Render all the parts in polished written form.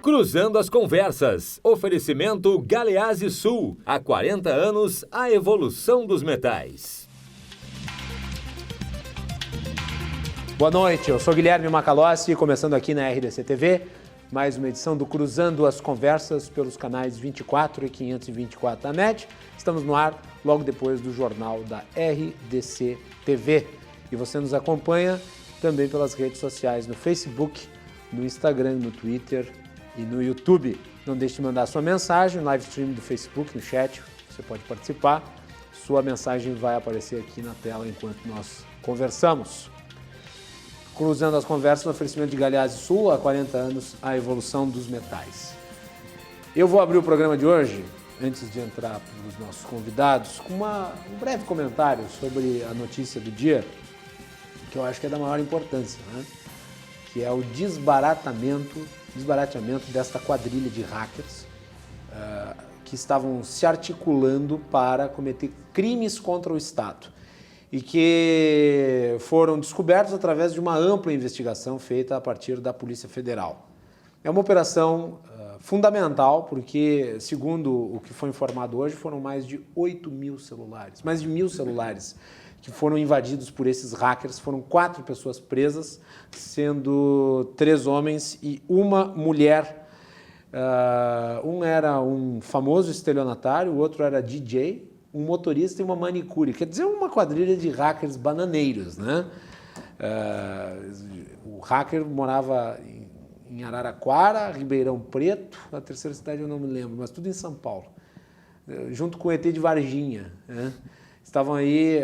Cruzando as Conversas. Oferecimento Galeazzi Sul. Há 40 anos, a evolução dos metais. Boa noite, eu sou Guilherme Macalossi, começando aqui na RDC TV, mais uma edição do Cruzando as Conversas pelos canais 24 e 524 da NET. Estamos no ar logo depois do jornal da RDC TV. E você nos acompanha também pelas redes sociais, no Facebook, no Instagram, no Twitter e no YouTube. Não deixe de mandar sua mensagem no live stream do Facebook, no chat, você pode participar. Sua mensagem vai aparecer aqui na tela enquanto nós conversamos. Cruzando as Conversas no oferecimento de Galeazzi Sul, há 40 anos, a evolução dos metais. Eu vou abrir o programa de hoje, antes de entrar para os nossos convidados, com um breve comentário sobre a notícia do dia, que eu acho que é da maior importância, né? Que é o desbarateamento desta quadrilha de hackers que estavam se articulando para cometer crimes contra o Estado e que foram descobertos através de uma ampla investigação feita a partir da Polícia Federal. É uma operação fundamental porque, segundo o que foi informado hoje, foram mais de 1.000 celulares que foram invadidos por esses hackers. Foram 4 pessoas presas, sendo 3 homens e uma mulher. Um era um famoso estelionatário, o outro era DJ, um motorista e uma manicure. Quer dizer, uma quadrilha de hackers bananeiros, né? O hacker morava em Araraquara, Ribeirão Preto, a terceira cidade eu não me lembro, mas tudo em São Paulo, junto com o ET de Varginha, né? Estavam aí,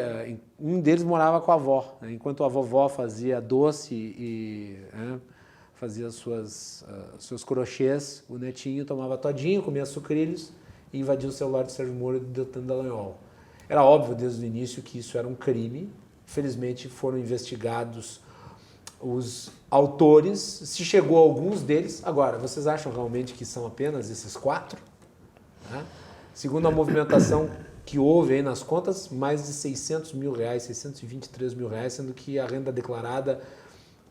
um deles morava com a avó, né? Enquanto a vovó fazia doce e fazia seus crochês, o netinho tomava todinho, comia sucrilhos e invadia o celular do Sérgio Moro e do Deltan Dallagnol. Era óbvio desde o início que isso era um crime. Felizmente foram investigados os autores, se chegou a alguns deles. Agora, vocês acham realmente que são apenas esses 4? Né? Segundo a movimentação que houve aí nas contas, mais de 600 mil reais, 623 mil reais, sendo que a renda declarada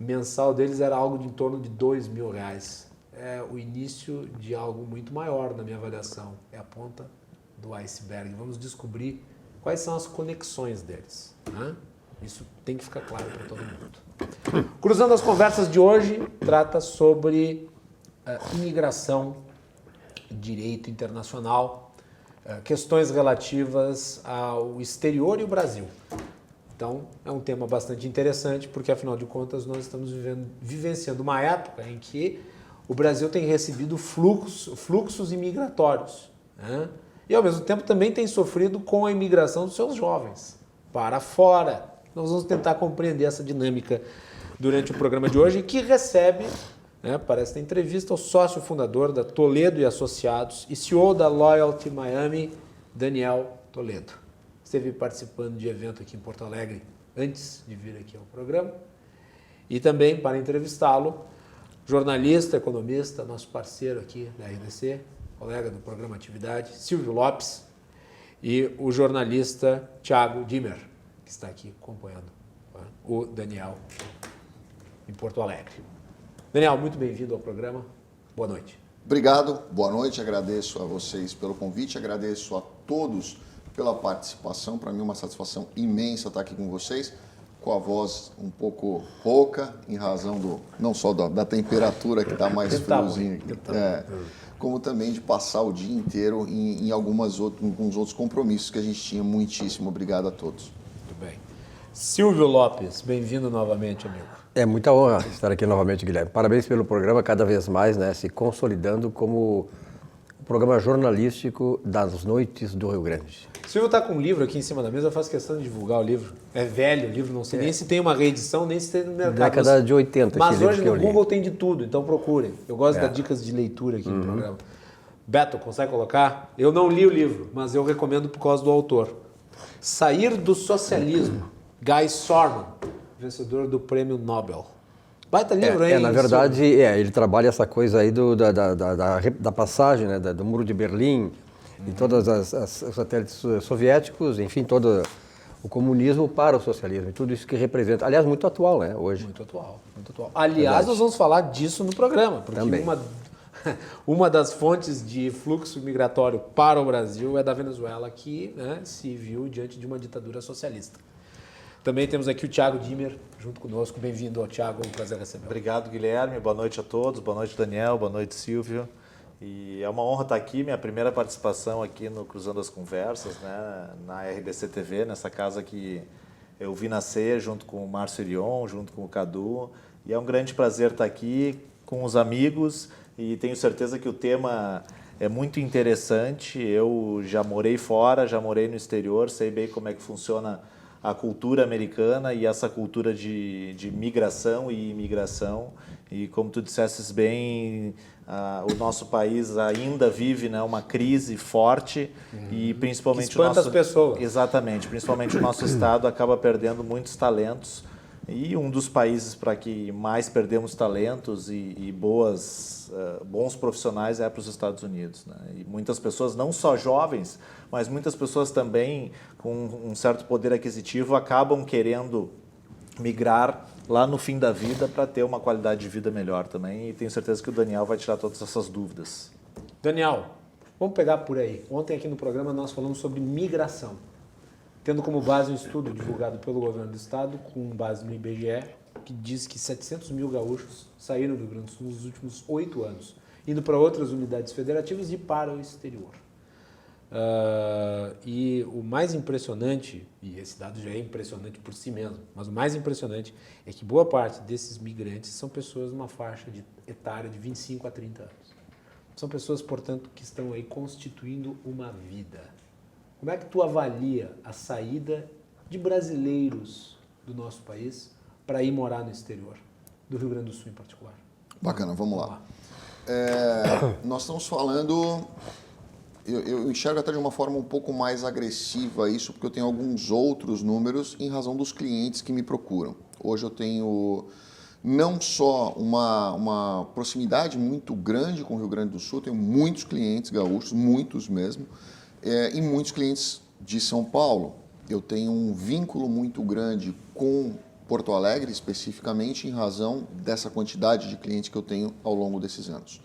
mensal deles era algo de em torno de 2 mil reais. É o início de algo muito maior, na minha avaliação. É a ponta do iceberg. Vamos descobrir quais são as conexões deles, né? Isso tem que ficar claro para todo mundo. Cruzando as Conversas de hoje, trata sobre imigração, direito internacional, questões relativas ao exterior e o Brasil. Então, é um tema bastante interessante, porque, afinal de contas, nós estamos vivenciando uma época em que o Brasil tem recebido fluxos imigratórios, né? E, ao mesmo tempo, também tem sofrido com a imigração dos seus jovens para fora. Nós vamos tentar compreender essa dinâmica durante o programa de hoje, que recebe, né, para esta entrevista, o sócio fundador da Toledo e Associados e CEO da Loyalty Miami, Daniel Toledo. Esteve participando de evento aqui em Porto Alegre antes de vir aqui ao programa. E também, para entrevistá-lo, jornalista, economista, nosso parceiro aqui da RDC, colega do programa Atividade, Silvio Lopes, e o jornalista Thiago Dimmer, que está aqui acompanhando o Daniel em Porto Alegre. Daniel, muito bem-vindo ao programa. Boa noite. Obrigado, boa noite. Agradeço a vocês pelo convite, agradeço a todos pela participação. Para mim é uma satisfação imensa estar aqui com vocês, com a voz um pouco rouca, em razão não só da temperatura que está mais friozinho aqui, como também de passar o dia inteiro em alguns outros compromissos que a gente tinha. Muitíssimo obrigado a todos. Muito bem. Silvio Lopes, bem-vindo novamente, amigo. É muita honra estar aqui novamente, Guilherme. Parabéns pelo programa, cada vez mais, né, se consolidando como o programa jornalístico das noites do Rio Grande. O Silvio está com um livro aqui em cima da mesa, eu faço questão de divulgar o livro. É velho o livro, não sei nem se tem uma reedição, nem se tem no mercado. Década de 80. Mas hoje no Google tem de tudo, então procurem. Eu gosto das dicas de leitura aqui no programa. Beto, consegue colocar? Eu não li o livro, mas eu recomendo por causa do autor. Sair do Socialismo, Guy Sorman, vencedor do Prêmio Nobel. Baita livro, hein? Na verdade, ele trabalha essa coisa aí da passagem, né, do Muro de Berlim, e todos os satélites soviéticos, enfim, todo o comunismo para o socialismo, e tudo isso que representa. Aliás, muito atual, né, hoje. Muito atual, muito atual. Aliás, nós vamos falar disso no programa, porque também. uma Uma das fontes de fluxo migratório para o Brasil é da Venezuela, que, né, se viu diante de uma ditadura socialista. Também temos aqui o Thiago Dimmer junto conosco. Bem-vindo, Thiago, um prazer receber. Obrigado, Guilherme. Boa noite a todos. Boa noite, Daniel. Boa noite, Silvio. E é uma honra estar aqui, minha primeira participação aqui no Cruzando as Conversas, né, na RDC TV, nessa casa que eu vi nascer junto com o Márcio Irion, junto com o Cadu. E é um grande prazer estar aqui com os amigos e tenho certeza que o tema é muito interessante. Eu já morei fora, já morei no exterior, sei bem como é que funciona a cultura americana e essa cultura de migração e imigração. E como tu dissesses bem, o nosso país ainda vive, né, uma crise forte e principalmente espanta as pessoas. Exatamente, principalmente o nosso estado acaba perdendo muitos talentos. E um dos países para que mais perdemos talentos e bons profissionais é para os Estados Unidos, né? E muitas pessoas, não só jovens, mas muitas pessoas também com um certo poder aquisitivo acabam querendo migrar lá no fim da vida para ter uma qualidade de vida melhor também. E tenho certeza que o Daniel vai tirar todas essas dúvidas. Daniel, vamos pegar por aí. Ontem aqui no programa nós falamos sobre migração, tendo como base um estudo divulgado pelo governo do estado, com base no IBGE, que diz que 700 mil gaúchos saíram do Rio Grande do Sul nos últimos 8 anos, indo para outras unidades federativas e para o exterior. E o mais impressionante, e esse dado já é impressionante por si mesmo, mas o mais impressionante é que boa parte desses migrantes são pessoas numa faixa etária de 25 a 30 anos. São pessoas, portanto, que estão aí constituindo uma vida. Como é que tu avalia a saída de brasileiros do nosso país para ir morar no exterior, do Rio Grande do Sul em particular? Bacana, vamos lá. Nós estamos falando, eu enxergo até de uma forma um pouco mais agressiva isso, porque eu tenho alguns outros números em razão dos clientes que me procuram. Hoje eu tenho não só uma proximidade muito grande com o Rio Grande do Sul, tenho muitos clientes gaúchos, muitos mesmo, e muitos clientes de São Paulo. Eu tenho um vínculo muito grande com Porto Alegre, especificamente em razão dessa quantidade de clientes que eu tenho ao longo desses anos.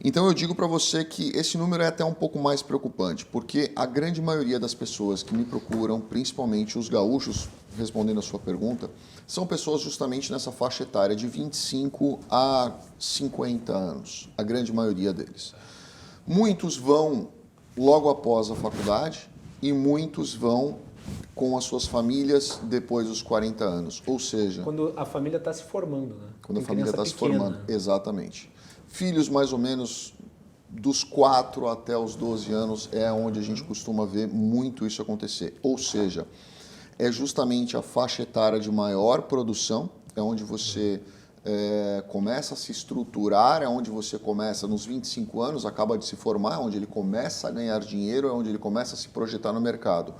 Então eu digo para você que esse número é até um pouco mais preocupante, porque a grande maioria das pessoas que me procuram, principalmente os gaúchos, respondendo a sua pergunta, são pessoas justamente nessa faixa etária de 25 a 50 anos, a grande maioria deles. Muitos vão logo após a faculdade e muitos vão com as suas famílias depois dos 40 anos, ou seja... Quando a família está se formando, né? Quando a família está se formando, exatamente. Filhos mais ou menos dos 4 até os 12 anos é onde a gente costuma ver muito isso acontecer. Ou seja, é justamente a faixa etária de maior produção, é onde você começa a se estruturar, é onde você começa nos 25 anos, acaba de se formar, é onde ele começa a ganhar dinheiro, é onde ele começa a se projetar no mercado.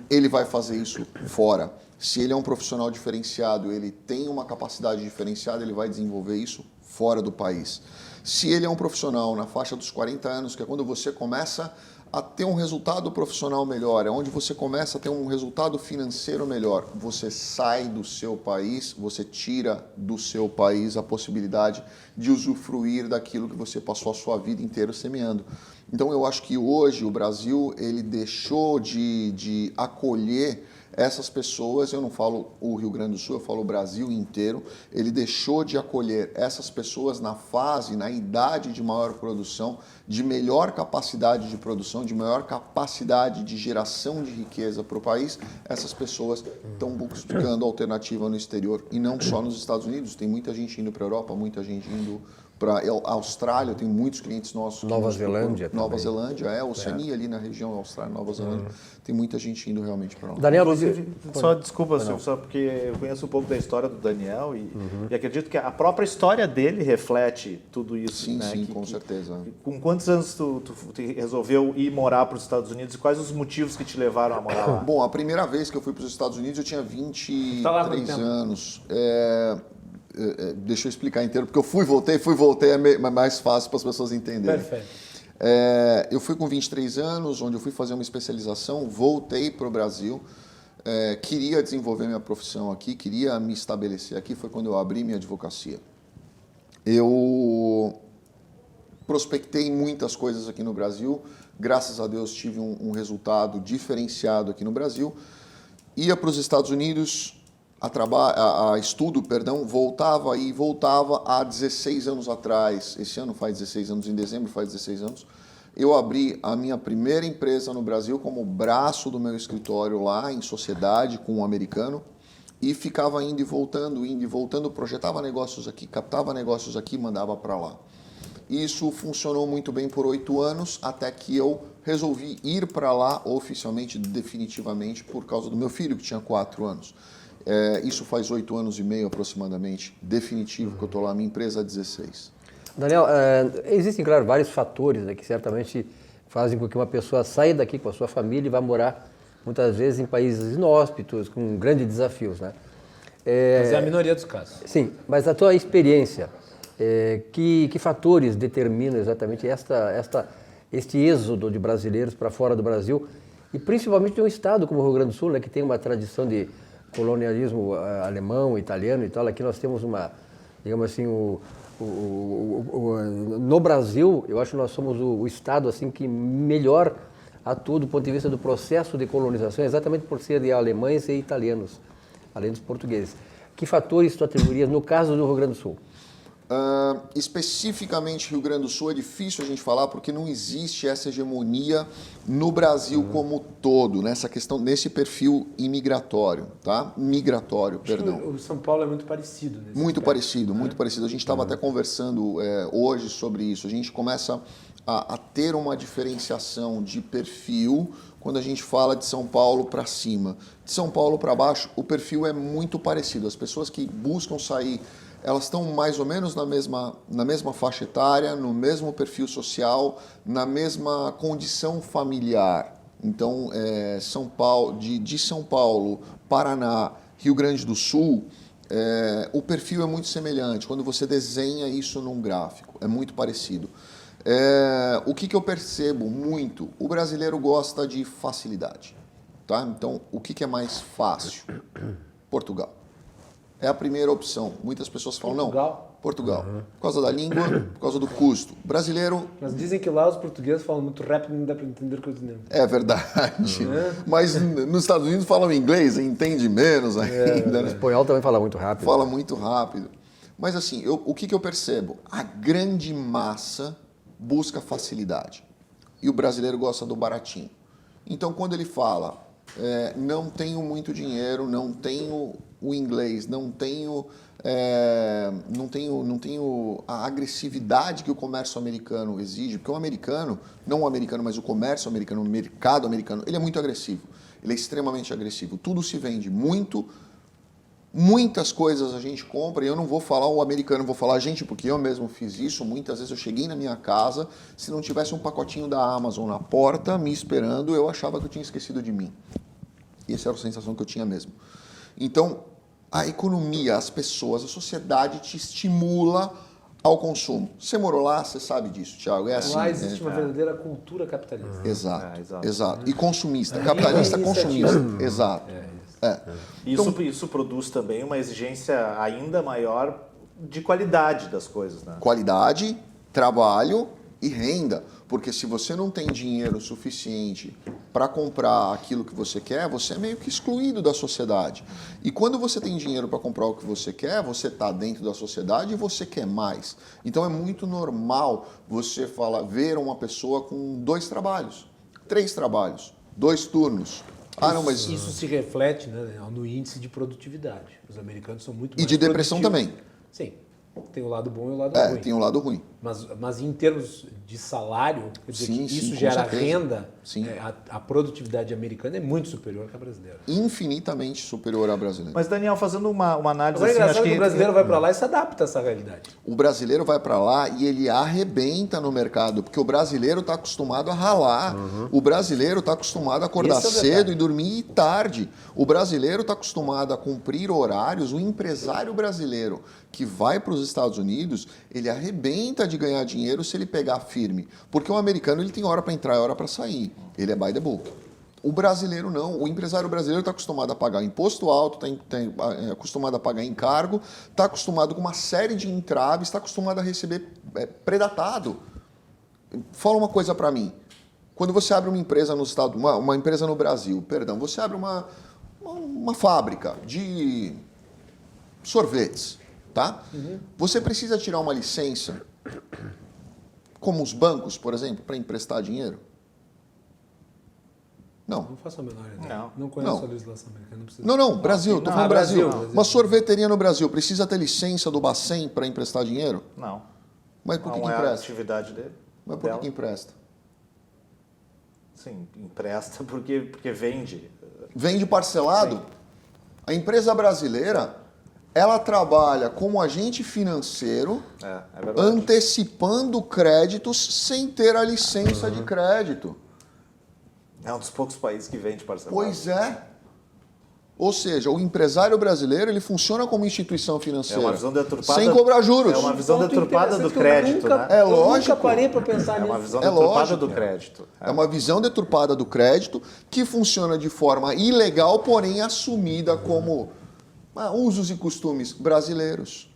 Ele vai fazer isso fora. Se ele é um profissional diferenciado, ele tem uma capacidade diferenciada, ele vai desenvolver isso fora do país. Se ele é um profissional na faixa dos 40 anos, que é quando você começa a ter um resultado profissional melhor, é onde você começa a ter um resultado financeiro melhor, você sai do seu país, você tira do seu país a possibilidade de usufruir daquilo que você passou a sua vida inteira semeando. Então eu acho que hoje o Brasil ele deixou de acolher essas pessoas, eu não falo o Rio Grande do Sul, eu falo o Brasil inteiro, ele deixou de acolher essas pessoas na fase, na idade de maior produção, de melhor capacidade de produção, de maior capacidade de geração de riqueza para o país. Essas pessoas estão buscando alternativa no exterior e não só nos Estados Unidos, tem muita gente indo para a Europa, muita gente indo para a Austrália, eu tenho muitos clientes nossos. Nova Zelândia também. Nova Zelândia, Oceania ali na região, Austrália, Nova Zelândia. Tem muita gente indo realmente para lá. Daniel, só desculpa, só porque eu conheço um pouco da história do Daniel e acredito que a própria história dele reflete tudo isso. Sim, né? sim, com certeza. Com quantos anos tu resolveu ir morar para os Estados Unidos e quais os motivos que te levaram a morar lá? Bom, a primeira vez que eu fui para os Estados Unidos eu tinha 23 anos. Deixa eu explicar inteiro, porque eu fui e voltei, é mais fácil para as pessoas entenderem. Perfeito. Eu fui com 23 anos, onde eu fui fazer uma especialização, voltei para o Brasil, queria desenvolver minha profissão aqui, queria me estabelecer aqui, foi quando eu abri minha advocacia. Eu prospectei muitas coisas aqui no Brasil. Graças a Deus tive um resultado diferenciado aqui no Brasil. Ia para os Estados Unidos a estudo, voltava há 16 anos atrás. Esse ano faz 16 anos, em dezembro faz 16 anos. Eu abri a minha primeira empresa no Brasil como braço do meu escritório lá em sociedade com um americano e ficava indo e voltando, projetava negócios aqui, captava negócios aqui, mandava para lá. Isso funcionou muito bem por 8 anos, até que eu resolvi ir para lá oficialmente, definitivamente, por causa do meu filho, que tinha 4 anos. Isso faz 8 anos e meio aproximadamente, definitivo, que eu estou lá, minha empresa há 16. Daniel, existem, claro, vários fatores, né, que certamente fazem com que uma pessoa saia daqui com a sua família e vá morar, muitas vezes, em países inóspitos, com grandes desafios, né? Mas é a minoria dos casos. Sim, mas a tua experiência, que fatores determinam exatamente este êxodo de brasileiros para fora do Brasil, e principalmente de um estado como o Rio Grande do Sul, né, que tem uma tradição de colonialismo alemão, italiano e tal. Aqui nós temos uma, digamos assim, no Brasil, eu acho que nós somos o estado assim que melhor atua do ponto de vista do processo de colonização, exatamente por ser de alemães e italianos, além dos portugueses. Que fatores tu atribuirias no caso do Rio Grande do Sul? Especificamente Rio Grande do Sul é difícil a gente falar porque não existe essa hegemonia no Brasil como todo, nessa questão, nesse perfil imigratório, tá? Migratório, perdão. O São Paulo é muito parecido. Muito parecido. A gente estava até conversando hoje sobre isso. A gente começa a ter uma diferenciação de perfil quando a gente fala de São Paulo para cima. De São Paulo para baixo, o perfil é muito parecido. As pessoas que buscam sair, elas estão mais ou menos na mesma faixa etária, no mesmo perfil social, na mesma condição familiar. Então, São Paulo, de São Paulo, Paraná, Rio Grande do Sul, o perfil é muito semelhante. Quando você desenha isso num gráfico, é muito parecido. O que eu percebo muito? O brasileiro gosta de facilidade. Tá? Então, o que é mais fácil? Portugal. É a primeira opção. Muitas pessoas falam, Portugal. Por causa da língua, por causa do custo. Brasileiro... Mas dizem que lá os portugueses falam muito rápido e não dá para entender o que eu estou dizendo. É verdade. Mas nos Estados Unidos falam inglês, entende menos ainda. O espanhol também fala muito rápido. Fala muito rápido. Mas assim, o que eu percebo? A grande massa busca facilidade. E o brasileiro gosta do baratinho. Então, quando ele fala, não tenho muito dinheiro, não tenho o inglês, não tenho a agressividade que o comércio americano exige, porque o americano, não o americano, mas o comércio americano, o mercado americano, ele é muito agressivo, ele é extremamente agressivo. Tudo se vende muito, muitas coisas a gente compra, e eu não vou falar o americano, vou falar a gente, porque eu mesmo fiz isso. Muitas vezes eu cheguei na minha casa, se não tivesse um pacotinho da Amazon na porta me esperando, eu achava que eu tinha esquecido de mim. E essa era a sensação que eu tinha mesmo. Então, a economia, as pessoas, a sociedade te estimula ao consumo. Você morou lá, você sabe disso, Thiago. É assim. Lá existe uma verdadeira cultura capitalista. Exato. E consumista. Capitalista, consumista. Exato. Isso produz também uma exigência ainda maior de qualidade das coisas, né? Qualidade, trabalho e renda. Porque se você não tem dinheiro suficiente para comprar aquilo que você quer, você é meio que excluído da sociedade. E quando você tem dinheiro para comprar o que você quer, você está dentro da sociedade e você quer mais. Então é muito normal você ver uma pessoa com 2 trabalhos, 3 trabalhos, 2 turnos. Isso se reflete, né, no índice de produtividade. Os americanos são muito mais E de depressão também. Sim. Tem o lado bom e o lado ruim. Tem o lado ruim. Mas em termos de salário, quer dizer que isso gera renda, a produtividade americana é muito superior à brasileira. Infinitamente superior à brasileira. Mas, Daniel, fazendo uma análise Agora, assim, acho que o brasileiro vai para lá e se adapta a essa realidade. O brasileiro vai para lá e ele arrebenta no mercado, porque o brasileiro está acostumado a ralar. O brasileiro está acostumado a acordar cedo e dormir tarde. O brasileiro está acostumado a cumprir horários. O empresário brasileiro que vai para os Estados Unidos, ele arrebenta de ganhar dinheiro se ele pegar firme. Porque o americano ele tem hora para entrar e hora para sair. Ele é by the book. O brasileiro não. O empresário brasileiro está acostumado a pagar imposto alto, está acostumado a pagar encargo, está acostumado com uma série de entraves, está acostumado a receber predatado. Fala uma coisa para mim. Quando você abre uma empresa no estado, uma empresa no Brasil, perdão, você abre uma fábrica de sorvetes, tá? Você precisa tirar uma licença, como os bancos, por exemplo, para emprestar dinheiro? Não. Não faço a menor ideia. Não. Conheço Não. a legislação americana. Não precisa. Não, Brasil, tô falando Brasil. Brasil. Uma sorveteria no Brasil precisa ter licença do Bacen para emprestar dinheiro? Não. Mas por que Não é a empresta? atividade dele. Mas por dela. que empresta? Sim, empresta porque vende. Vende parcelado? A empresa brasileira, ela trabalha como agente financeiro, É verdade. antecipando créditos sem ter a licença de crédito. É um dos poucos países que vende parcelado. Pois é. Ou seja, o empresário brasileiro ele funciona como instituição financeira. É uma visão deturpada. Sem cobrar juros. É uma visão Ponto deturpada do interessante que eu crédito, nunca- né? É Eu lógico. nunca parei para pensar É nisso. uma visão É deturpada lógico. do crédito. É uma visão deturpada do crédito que funciona de forma ilegal, porém assumida como usos e costumes brasileiros.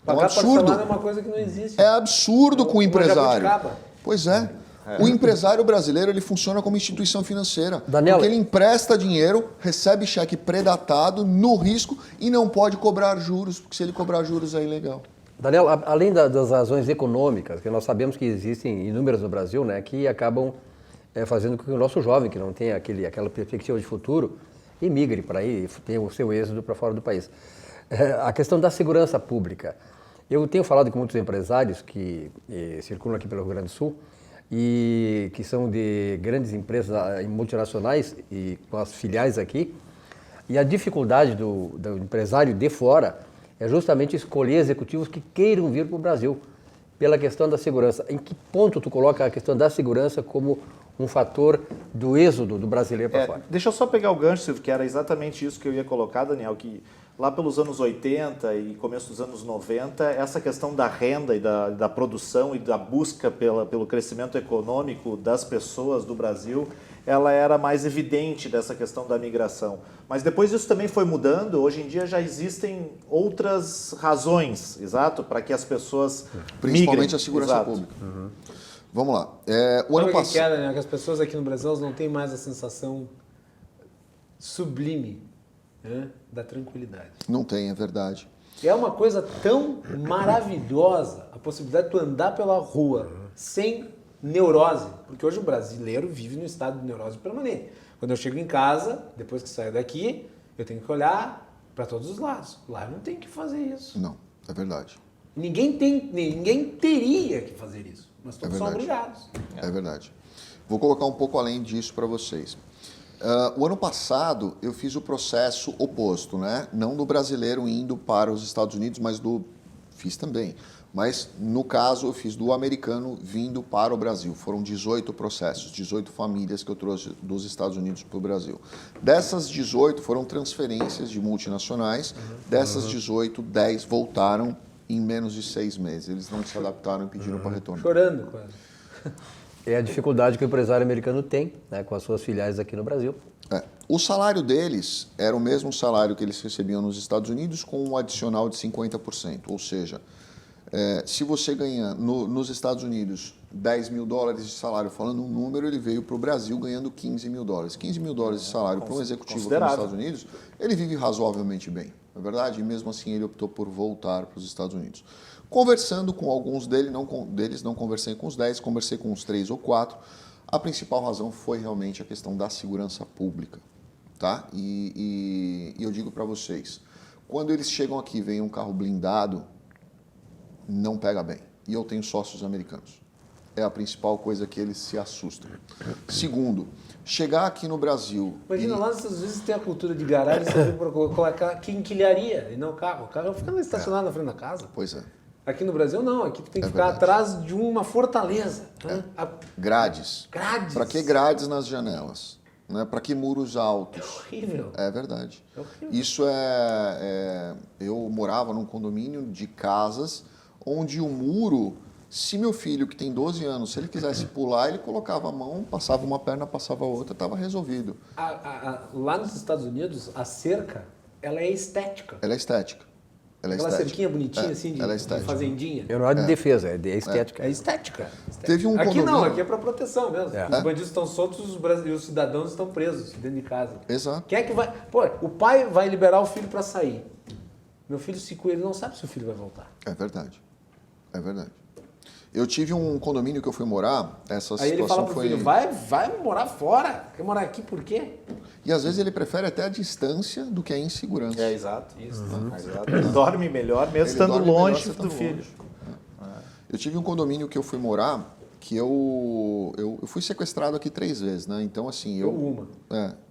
É um Pagar absurdo. parcelado é uma coisa que não existe. É absurdo com o Uma empresário. jabuticaba. Pois é. O empresário brasileiro ele funciona como instituição financeira. Daniela- Porque ele empresta dinheiro, recebe cheque predatado, no risco, e não pode cobrar juros, porque se ele cobrar juros é ilegal. Daniel, além das razões econômicas, que nós sabemos que existem inúmeras no Brasil, né, que acabam fazendo com que o nosso jovem, que não tem aquela perspectiva de futuro, emigre para aí, tenha o seu êxodo para fora do país. A questão da segurança pública. Eu tenho falado com muitos empresários que circulam aqui pelo Rio Grande do Sul e que são de grandes empresas multinacionais e com as filiais aqui, e a dificuldade do empresário de fora é justamente escolher executivos que queiram vir para o Brasil, pela questão da segurança. Em que ponto tu coloca a questão da segurança como um fator do êxodo do brasileiro para fora? Deixa eu só pegar o gancho, Silvio, que era exatamente isso que eu ia colocar, Daniel, que lá pelos anos 80 e começo dos anos 90, essa questão da renda e da produção e da busca pelo crescimento econômico das pessoas do Brasil, ela era mais evidente dessa questão da migração. Mas depois isso também foi mudando, hoje em dia já existem outras razões, exato, para que as pessoas Principalmente migrem. a segurança Exato. pública. Vamos lá. O Sabe ano o que passado. é, né? Que as pessoas aqui no Brasil elas não têm mais a sensação sublime, né, da tranquilidade. Não tem, é verdade. É uma coisa tão maravilhosa a possibilidade de tu andar pela rua sem neurose. Porque hoje o brasileiro vive no estado de neurose permanente. Quando eu chego em casa, depois que saio daqui, eu tenho que olhar para todos os lados. Lá eu não tenho que fazer isso. Não, é verdade. Ninguém teria que fazer isso. Mas todos são verdade. obrigados. É verdade. Vou colocar um pouco além disso para vocês. O ano passado eu fiz o processo oposto, né? Não do brasileiro indo para os Estados Unidos, mas fiz também. Mas no caso eu fiz do americano vindo para o Brasil. Foram 18 processos, 18 famílias que eu trouxe dos Estados Unidos para o Brasil. Dessas 18 foram transferências de multinacionais. Dessas 18, 10 voltaram em menos de 6 meses. Eles não se adaptaram e pediram para retorno. Chorando quase. É a dificuldade que o empresário americano tem, né, com as suas filiais aqui no Brasil. O salário deles era o mesmo salário que eles recebiam nos Estados Unidos, com um adicional de 50%. Ou seja, se você ganha nos Estados Unidos 10 mil dólares de salário, falando um número, ele veio para o Brasil ganhando 15 mil dólares. 15 mil dólares de salário para um executivo aqui nos Estados Unidos, ele vive razoavelmente bem, não é verdade? E mesmo assim ele optou por voltar para os Estados Unidos. Conversando com alguns deles, não conversei com os 10, conversei com uns 3 ou 4. A principal razão foi realmente a questão da segurança pública, tá? E eu digo para vocês, quando eles chegam aqui e veem um carro blindado, não pega bem. E eu tenho sócios americanos. É a principal coisa que eles se assustam. Segundo, chegar aqui no Brasil... Imagina, lá nos Estados Unidos tem a cultura de garagem, você vem para colocar quinquilharia e não carro. O carro fica estacionado na frente da casa. Pois é. Aqui no Brasil, não. Aqui tu tem que ficar verdade. atrás de uma fortaleza. Né? Grades. Grades. Para que grades nas janelas? Né? Para que muros altos? Horrível. É verdade. É horrível. Isso eu morava num condomínio de casas onde o muro, se meu filho, que tem 12 anos, se ele quisesse pular, ele colocava a mão, passava uma perna, passava a outra, estava resolvido. Lá nos Estados Unidos, a cerca, ela é estética. Ela é estética. Ela é Aquela estética. cerquinha bonitinha, É, assim, ela é de estética. fazendinha. Eu não é de defesa, é de estética. É estética. Teve um Aqui não, condomínio- aqui é para proteção mesmo. É. Os bandidos estão soltos e os cidadãos estão presos dentro de casa. Exato. Quem é que vai... Pô, o pai vai liberar o filho para sair. Meu filho se cuida, ele não sabe se o filho vai voltar. É verdade. É verdade. Eu tive um condomínio que eu fui morar, essa Aí ele fala situação pro foi... filho, vai morar fora. Quer morar aqui por quê? E às vezes ele prefere até a distância do que a insegurança. É, exato. Isso. Exato. Ele dorme melhor mesmo Ele estando dorme melhor longe estando do filho. longe. Eu tive um condomínio que eu fui morar, que eu fui sequestrado aqui 3 vezes, né? Então, assim, Uma.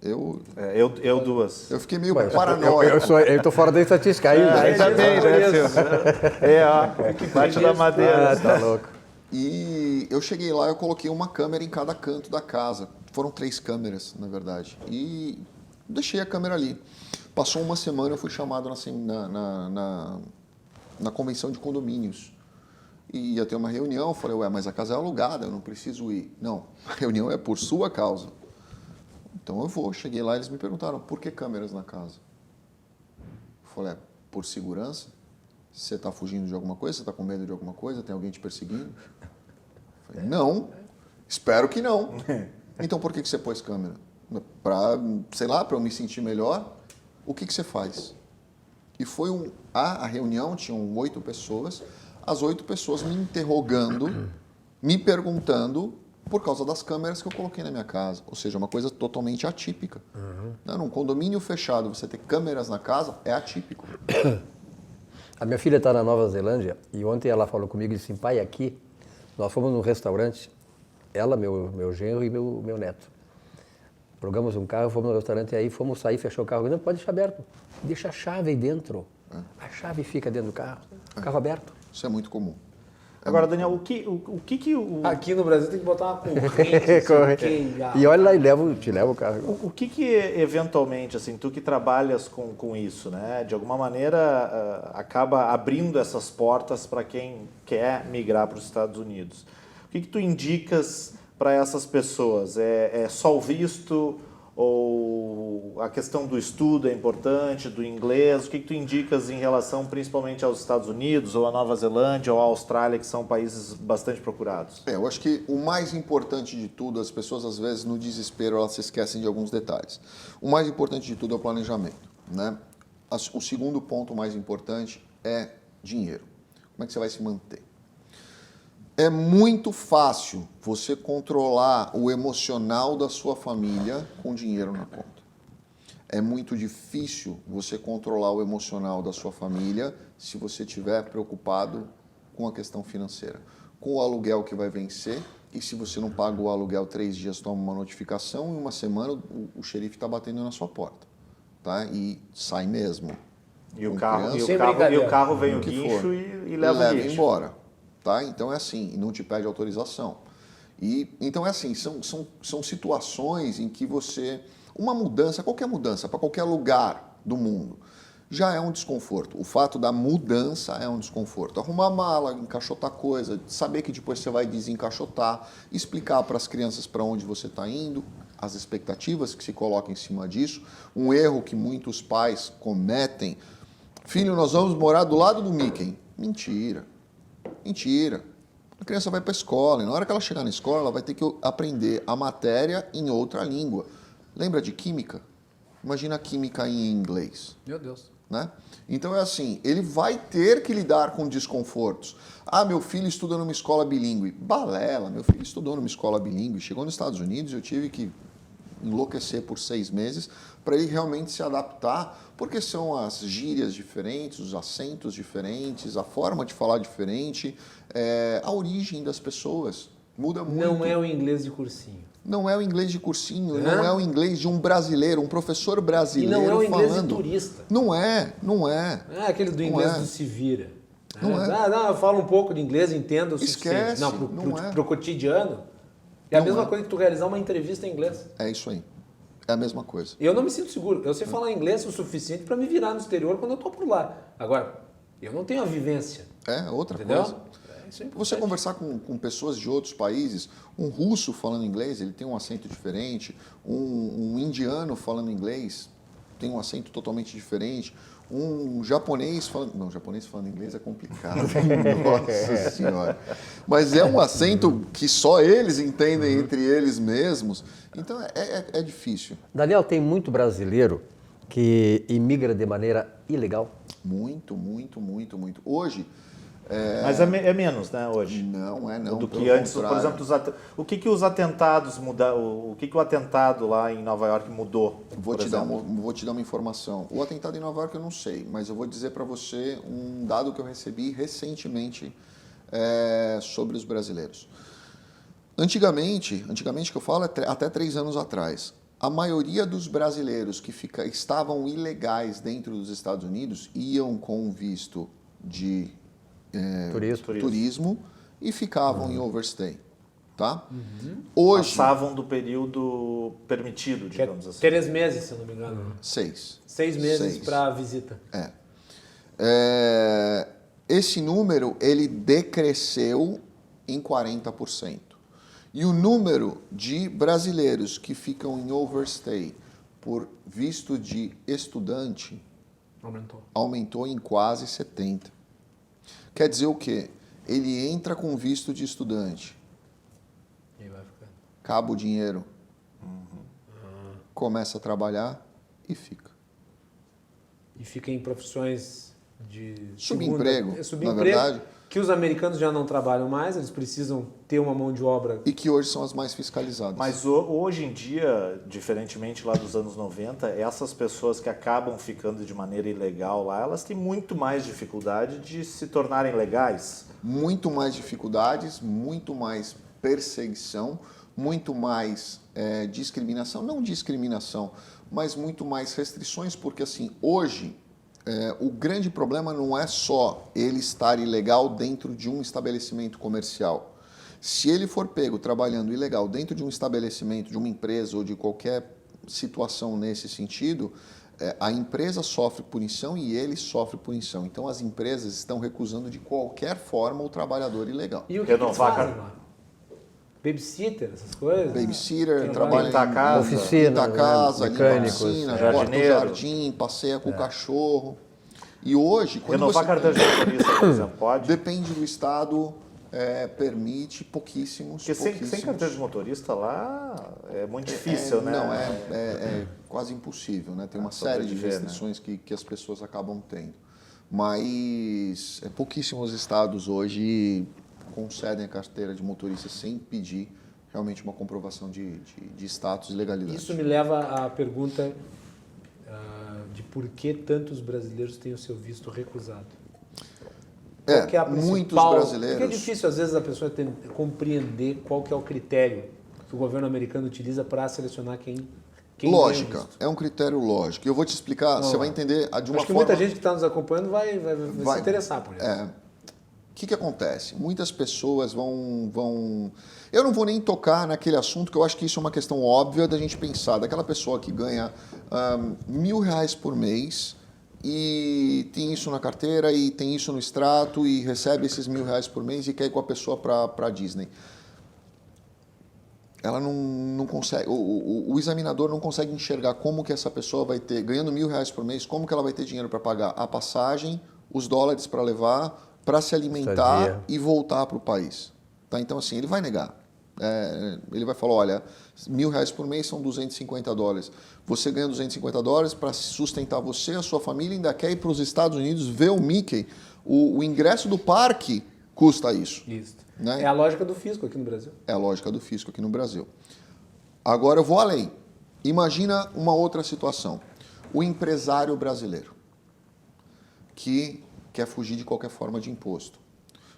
Eu duas. eu fiquei meio Ué, paranoico. eu tô fora da estatística ainda. Ainda bem, né, Silvio? Bate na madeira. Tá louco. E eu cheguei lá, eu coloquei uma câmera em cada canto da casa. Foram 3 câmeras, na verdade. E deixei a câmera ali. Passou uma semana, eu fui chamado na convenção de condomínios. E ia ter uma reunião, eu falei, mas a casa é alugada, eu não preciso ir. Não, a reunião é por sua causa. Então eu vou. Cheguei lá, eles me perguntaram, por que câmeras na casa? Eu falei, por segurança? Você está fugindo de alguma coisa? Você está com medo de alguma coisa? Tem alguém te perseguindo? Eu falei, não, espero que não. Então por que você pôs câmera? Para, sei lá, para eu me sentir melhor? O que você faz? E foi a reunião, tinham 8 pessoas, as 8 pessoas me interrogando, me perguntando por causa das câmeras que eu coloquei na minha casa. Ou seja, uma coisa totalmente atípica. Num condomínio fechado, você ter câmeras na casa é atípico. A minha filha está na Nova Zelândia e ontem ela falou comigo e disse assim, pai, aqui nós fomos num restaurante, ela, meu genro e meu neto. Plugamos um carro, fomos no restaurante e aí fomos sair, fechou o carro. Não, pode deixar aberto. Deixa a chave aí dentro. A chave fica dentro do carro aberto. Isso é muito comum. Agora, Daniel, o que Aqui no Brasil tem que botar uma corrente. E olha lá e te leva o carro. O que eventualmente, assim, tu que trabalhas com isso, né, de alguma maneira acaba abrindo essas portas para quem quer migrar para os Estados Unidos? O que tu indicas para essas pessoas? É só o visto ou a questão do estudo é importante, do inglês? O que tu indicas em relação principalmente aos Estados Unidos ou à Nova Zelândia ou à Austrália, que são países bastante procurados? Eu acho que o mais importante de tudo, as pessoas às vezes no desespero elas se esquecem de alguns detalhes. O mais importante de tudo é o planejamento, né? O segundo ponto mais importante é dinheiro. Como é que você vai se manter? É muito fácil você controlar o emocional da sua família com dinheiro na conta. É muito difícil você controlar o emocional da sua família se você estiver preocupado com a questão financeira. Com o aluguel que vai vencer, e se você não paga o aluguel 3 dias, toma uma notificação, e uma semana o xerife está batendo na sua porta. Tá? E sai mesmo. E o Com carro, criança, e o carro vem o que guincho for. e leva o guincho. Embora. Tá? Então é assim, e não te pede autorização. Então é assim, são situações em que uma mudança, qualquer mudança, para qualquer lugar do mundo, já é um desconforto. O fato da mudança é um desconforto. Arrumar mala, encaixotar coisa, saber que depois você vai desencaixotar, explicar para as crianças para onde você está indo, as expectativas que se colocam em cima disso. Um erro que muitos pais cometem: filho, nós vamos morar do lado do Mickey. Mentira. A criança vai para a escola e na hora que ela chegar na escola, ela vai ter que aprender a matéria em outra língua. Lembra de química? Imagina a química em inglês. Meu Deus. Né? Então é assim, ele vai ter que lidar com desconfortos. Meu filho estuda numa escola bilíngue. Balela, meu filho estudou numa escola bilíngue. Chegou nos Estados Unidos, eu tive que enlouquecer por 6 meses para ele realmente se adaptar, porque são as gírias diferentes, os acentos diferentes, a forma de falar diferente, a origem das pessoas muda muito. Não é o inglês de cursinho. Não é o inglês de cursinho, não é o inglês de um brasileiro, um professor brasileiro falando. E não é o inglês de turista. Não é. É aquele do inglês do se vira. Não é. Eu falo um pouco de inglês, entendo o suficiente. Esquece, pro cotidiano. É a mesma coisa que tu realizar uma entrevista em inglês. É isso aí. É a mesma coisa. Eu não me sinto seguro. Eu sei falar inglês o suficiente para me virar no exterior quando eu estou por lá. Agora, eu não tenho a vivência. É outra coisa. Você conversar com pessoas de outros países, um russo falando inglês, ele tem um acento diferente, um indiano falando inglês tem um acento totalmente diferente. Um japonês falando... Não, japonês falando inglês é complicado. Nossa Senhora. Mas é um acento que só eles entendem entre eles mesmos. Então é difícil. Daniel, tem muito brasileiro que imigra de maneira ilegal? Muito, muito, muito, muito. Hoje... Mas é menos, né, hoje? Não. Do que antes, por exemplo, o que os atentados mudaram? O que o atentado lá em Nova York mudou? Vou te dar uma informação. O atentado em Nova York eu não sei, mas eu vou dizer para você um dado que eu recebi recentemente sobre os brasileiros. Antigamente que eu falo até 3 anos atrás, a maioria dos brasileiros que estavam ilegais dentro dos Estados Unidos iam com visto de turismo e ficavam em overstay, tá? Hoje, passavam do período permitido, digamos assim. 3 meses, se eu não me engano. 6. 6 meses para visita. Esse número, ele decresceu em 40%. E o número de brasileiros que ficam em overstay por visto de estudante aumentou em quase 70%. Quer dizer o quê? Ele entra com visto de estudante, E vai ficar. acaba o dinheiro, começa a trabalhar e fica. E fica em profissões de Subemprego, subemprego, na verdade. que os americanos já não trabalham mais, eles precisam ter uma mão de obra. E que hoje são as mais fiscalizadas. Mas hoje em dia, diferentemente lá dos anos 90, essas pessoas que acabam ficando de maneira ilegal lá, elas têm muito mais dificuldade de se tornarem legais. Muito mais dificuldades, muito mais perseguição, muito mais discriminação. Não discriminação, mas muito mais restrições, porque assim, hoje... o grande problema não é só ele estar ilegal dentro de um estabelecimento comercial. Se ele for pego trabalhando ilegal dentro de um estabelecimento, de uma empresa ou de qualquer situação nesse sentido, a empresa sofre punição e ele sofre punição. Então as empresas estão recusando de qualquer forma o trabalhador ilegal. E o que eles fazem lá? Babysitter, essas coisas? Babysitter, trabalha pintar oficina, casa, mecânicos, limpa a piscina, jardineiro. corta o jardim, passeia com o cachorro. E hoje, quando Renovar carteira de motorista, por exemplo, pode? Depende do estado, permite pouquíssimos. Porque sem carteira de motorista lá é muito difícil, né? Não, é quase impossível, né? Tem uma série de restrições, né, que as pessoas acabam tendo. Mas pouquíssimos estados hoje concedem a carteira de motorista sem pedir realmente uma comprovação de status e legalidade. Isso me leva à pergunta de por que tantos brasileiros têm o seu visto recusado. Muitos brasileiros... Porque é difícil, às vezes, a pessoa compreender qual que é o critério que o governo americano utiliza para selecionar quem Lógica, é um critério lógico. Eu vou te explicar, você vai entender de uma forma... Acho que muita gente que está nos acompanhando vai se interessar por isso. O que acontece? Muitas pessoas vão... Eu não vou nem tocar naquele assunto, que eu acho que isso é uma questão óbvia da gente pensar. Daquela pessoa que ganha R$1.000 por mês e tem isso na carteira e tem isso no extrato e recebe esses R$1.000 por mês e quer ir com a pessoa para a Disney. Ela não consegue... O examinador não consegue enxergar como que essa pessoa vai ter, ganhando R$1.000 por mês, como que ela vai ter dinheiro para pagar a passagem, os dólares para levar, para se alimentar e voltar para o país. Tá? Então, assim, ele vai negar. Ele vai falar, olha, R$1.000 por mês são $250. Você ganha $250 para sustentar você, a sua família, ainda quer ir para os Estados Unidos ver o Mickey. O ingresso do parque custa isso. Isso. Né? É a lógica do fisco aqui no Brasil. É a lógica do fisco aqui no Brasil. Agora eu vou além. Imagina uma outra situação. O empresário brasileiro que quer fugir de qualquer forma de imposto.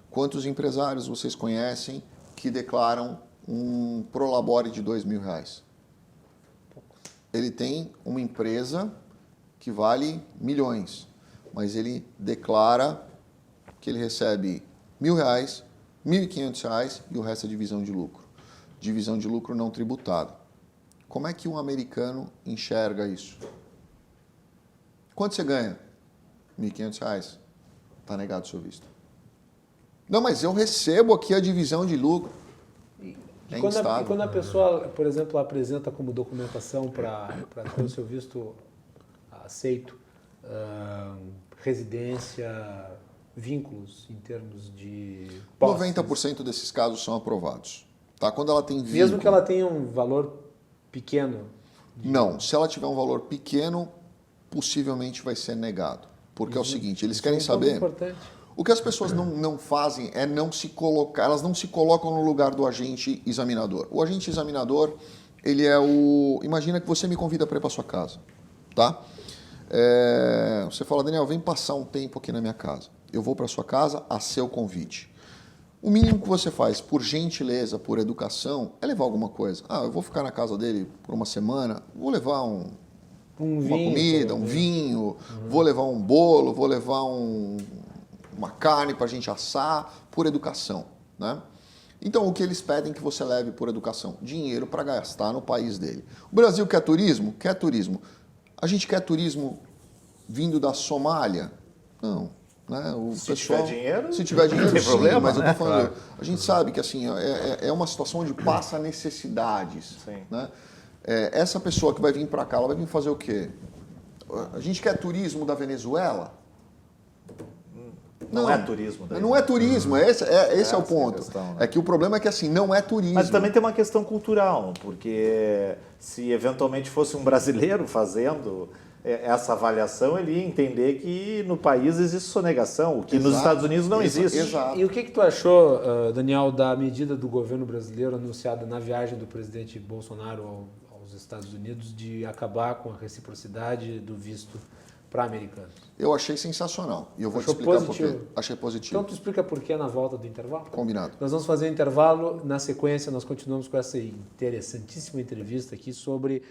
Quantos empresários vocês conhecem que declaram um prolabore de R$2.000? Ele tem uma empresa que vale milhões, mas ele declara que ele recebe R$1.000, R$1.500 e o resto é divisão de lucro. Divisão de lucro não tributada. Como é que um americano enxerga isso? Quanto você ganha? R$1.500. Está negado o seu visto. Não, mas eu recebo aqui a divisão de lucro. E quando a pessoa, por exemplo, apresenta como documentação para ter o seu visto aceito residência, vínculos em termos de posses. 90% desses casos são aprovados. Tá? Quando ela tem vínculo... Mesmo que ela tenha um valor pequeno? Não, se ela tiver um valor pequeno, possivelmente vai ser negado. Porque é o seguinte, eles querem saber... Importante. O que as pessoas não fazem é não se colocar, elas não se colocam no lugar do agente examinador. O agente examinador, ele é o... Imagina que você me convida para ir para sua casa, tá? Você fala, Daniel, vem passar um tempo aqui na minha casa. Eu vou para sua casa a seu convite. O mínimo que você faz, por gentileza, por educação, é levar alguma coisa. Eu vou ficar na casa dele por uma semana, vou levar uma comida, um vinho, vou levar um bolo, vou levar uma carne para a gente assar, por educação, né? Então, o que eles pedem que você leve por educação? Dinheiro para gastar no país dele. O Brasil quer turismo? Quer turismo. A gente quer turismo vindo da Somália? Não. Né? Tiver dinheiro, se tiver dinheiro, não tem sim, problema, mas eu tô falando, Claro. a gente sabe que assim, é uma situação onde passa necessidades. Sim. Né? Essa pessoa que vai vir para cá, ela vai vir fazer o quê? A gente quer turismo da Venezuela? Não é turismo. Daí. Não é turismo, esse é o ponto. Questão, né? É que o problema é que assim, não é turismo. Mas também tem uma questão cultural, porque se eventualmente fosse um brasileiro fazendo essa avaliação, ele ia entender que no país existe sonegação, o que nos Estados Unidos não existe. Exato. E o que tu achou, Daniel, da medida do governo brasileiro anunciada na viagem do presidente Bolsonaro aos Estados Unidos de acabar com a reciprocidade do visto para americanos? Eu achei sensacional. E eu vou Achou te explicar positivo? por quê. Achei positivo. Então tu explica por que na volta do intervalo? Combinado. Nós vamos fazer um intervalo, na sequência nós continuamos com essa interessantíssima entrevista aqui sobre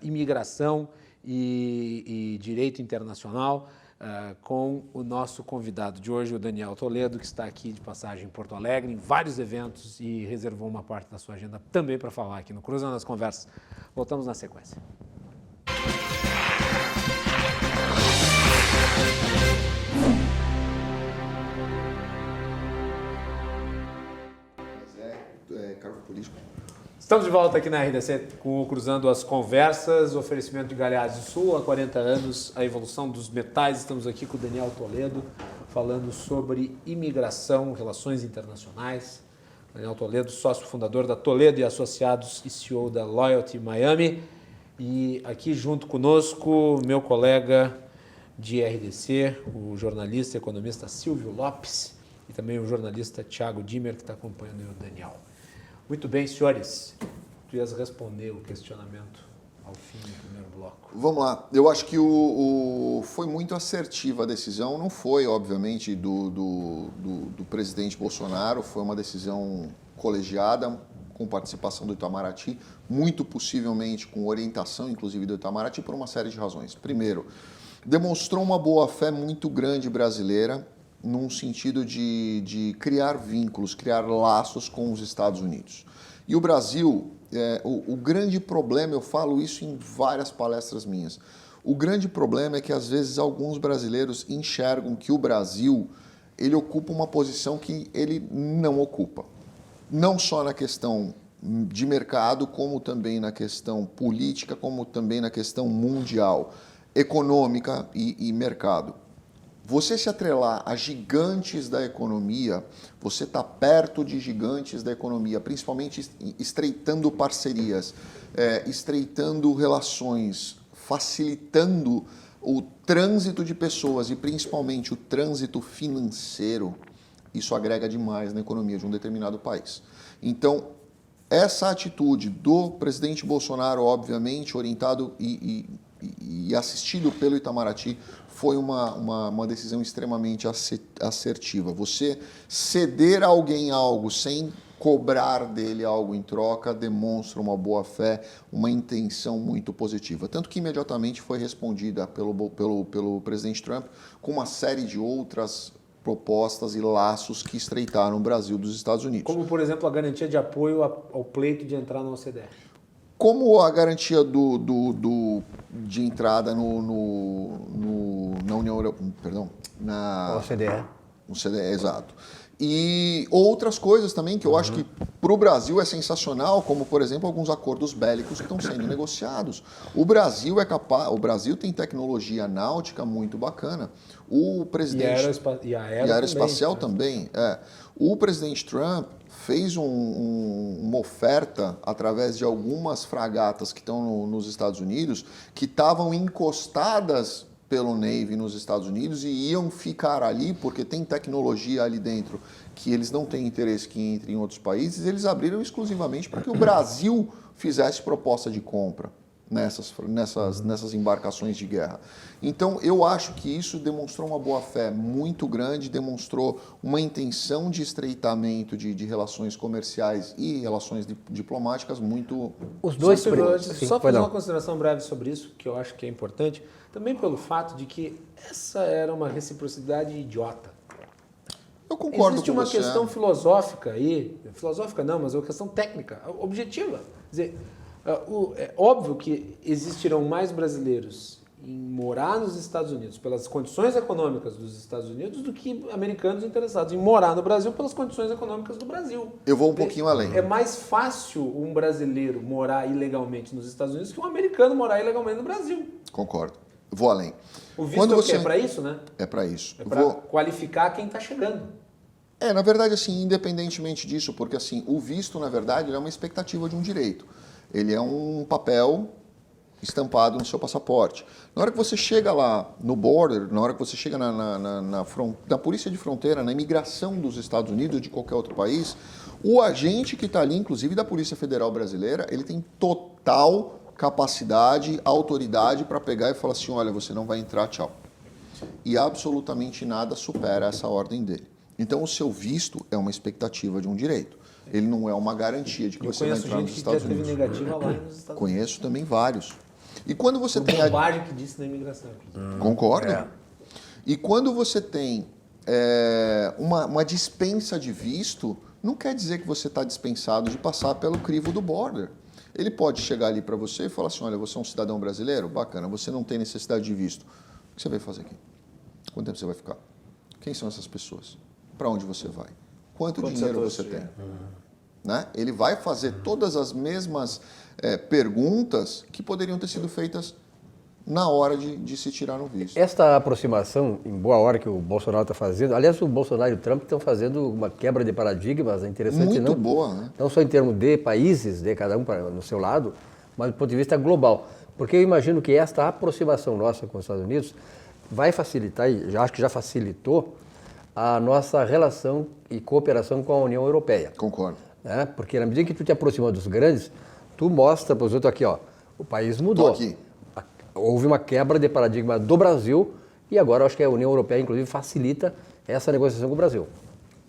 imigração e direito internacional com o nosso convidado de hoje, o Daniel Toledo, que está aqui de passagem em Porto Alegre, em vários eventos e reservou uma parte da sua agenda também para falar aqui no Cruzando as Conversas. Voltamos na sequência. Mas cargo político. Estamos de volta aqui na RDC com o Cruzando as Conversas, oferecimento de Galeazzi Sul, há 40 anos, a evolução dos metais. Estamos aqui com o Daniel Toledo, falando sobre imigração, relações internacionais. Daniel Toledo, sócio fundador da Toledo e Associados e CEO da Loyalty Miami. E aqui junto conosco, meu colega de RDC, o jornalista e economista Silvio Lopes, e também o jornalista Thiago Dimmer, que está acompanhando o Daniel. Muito bem, senhores. Tu ias responder o questionamento ao fim do primeiro bloco. Vamos lá. Eu acho que foi muito assertiva a decisão. Não foi, obviamente, do presidente Bolsonaro. Foi uma decisão colegiada, com participação do Itamaraty, muito possivelmente com orientação, inclusive, do Itamaraty, por uma série de razões. Primeiro, demonstrou uma boa-fé muito grande brasileira, num sentido de criar vínculos, criar laços com os Estados Unidos. E o Brasil, o grande problema, eu falo isso em várias palestras minhas, o grande problema é que às vezes alguns brasileiros enxergam que o Brasil, ele ocupa uma posição que ele não ocupa. Não só na questão de mercado, como também na questão política, como também na questão mundial, econômica e mercado. Você se atrelar a gigantes da economia, você está perto de gigantes da economia, principalmente estreitando parcerias, estreitando relações, facilitando o trânsito de pessoas e principalmente o trânsito financeiro, isso agrega demais na economia de um determinado país. Então, essa atitude do presidente Bolsonaro, obviamente, orientado e assistido pelo Itamaraty, foi uma decisão extremamente assertiva. Você ceder a alguém algo sem cobrar dele algo em troca demonstra uma boa-fé, uma intenção muito positiva. Tanto que imediatamente foi respondida pelo presidente Trump com uma série de outras propostas e laços que estreitaram o Brasil dos Estados Unidos. Como, por exemplo, a garantia de apoio ao pleito de entrar na OCDE. Como a garantia de entrada na União Europeia, perdão, na OCDE. Um CD, exato. E outras coisas também que eu acho que para o Brasil é sensacional, como, por exemplo, alguns acordos bélicos que estão sendo negociados. O Brasil é capaz, o Brasil tem tecnologia náutica muito bacana. O presidente E a aeroespacial também. O presidente Trump fez uma oferta através de algumas fragatas que estão nos Estados Unidos, que estavam encostadas pelo Navy nos Estados Unidos e iam ficar ali porque tem tecnologia ali dentro que eles não têm interesse que entre em outros países. Eles abriram exclusivamente para que o Brasil fizesse proposta de compra nessas embarcações de guerra. Então, eu acho que isso demonstrou uma boa-fé muito grande, demonstrou uma intenção de estreitamento de relações comerciais e relações diplomáticas muito... Os dois Só fazer uma consideração breve sobre isso, que eu acho que é importante, também pelo fato de que essa era uma reciprocidade idiota. Eu concordo Existe com uma você. questão filosófica aí, filosófica não, mas é uma questão técnica, objetiva. Quer dizer, é óbvio que existirão mais brasileiros em morar nos Estados Unidos pelas condições econômicas dos Estados Unidos do que americanos interessados em morar no Brasil pelas condições econômicas do Brasil. Eu vou um pouquinho além. É mais fácil um brasileiro morar ilegalmente nos Estados Unidos que um americano morar ilegalmente no Brasil. Concordo. Vou além. O visto é para isso, né? É para isso. É para qualificar quem está chegando. Na verdade, assim, independentemente disso, porque assim, o visto, na verdade, ele é uma expectativa de um direito. Ele é um papel estampado no seu passaporte. Na hora que você chega lá no border, na hora que você chega na polícia de fronteira, na imigração dos Estados Unidos ou de qualquer outro país, o agente que está ali, inclusive da Polícia Federal Brasileira, ele tem total capacidade, autoridade para pegar e falar assim, olha, você não vai entrar, tchau. E absolutamente nada supera essa ordem dele. Então, o seu visto é uma expectativa de um direito. Ele não é uma garantia de que você vai entrar nos Estados Unidos. Eu conheço gente que já teve negativa lá nos Estados Unidos. Conheço também vários. E quando você tem a bobagem que disse na imigração. Concordo. E quando você tem uma dispensa de visto, não quer dizer que você está dispensado de passar pelo crivo do border. Ele pode chegar ali para você e falar assim, olha, você é um cidadão brasileiro? Bacana, você não tem necessidade de visto. O que você vai fazer aqui? Quanto tempo você vai ficar? Quem são essas pessoas? Para onde você vai? Quanto dinheiro você tem? Né? Ele vai fazer todas as mesmas perguntas que poderiam ter sido feitas na hora de se tirar no visto. Esta aproximação, em boa hora que o Bolsonaro está fazendo, aliás, o Bolsonaro e o Trump estão fazendo uma quebra de paradigmas interessante. Muito boa, né? Não só em termos de países, de cada um no seu lado, mas do ponto de vista global. Porque eu imagino que esta aproximação nossa com os Estados Unidos vai facilitar, e acho que já facilitou, a nossa relação e cooperação com a União Europeia. Concordo. Né? Porque na medida que tu te aproxima dos grandes, tu mostra para os outros aqui, ó, o país mudou. Estou aqui. Houve uma quebra de paradigma do Brasil e agora eu acho que a União Europeia, inclusive, facilita essa negociação com o Brasil.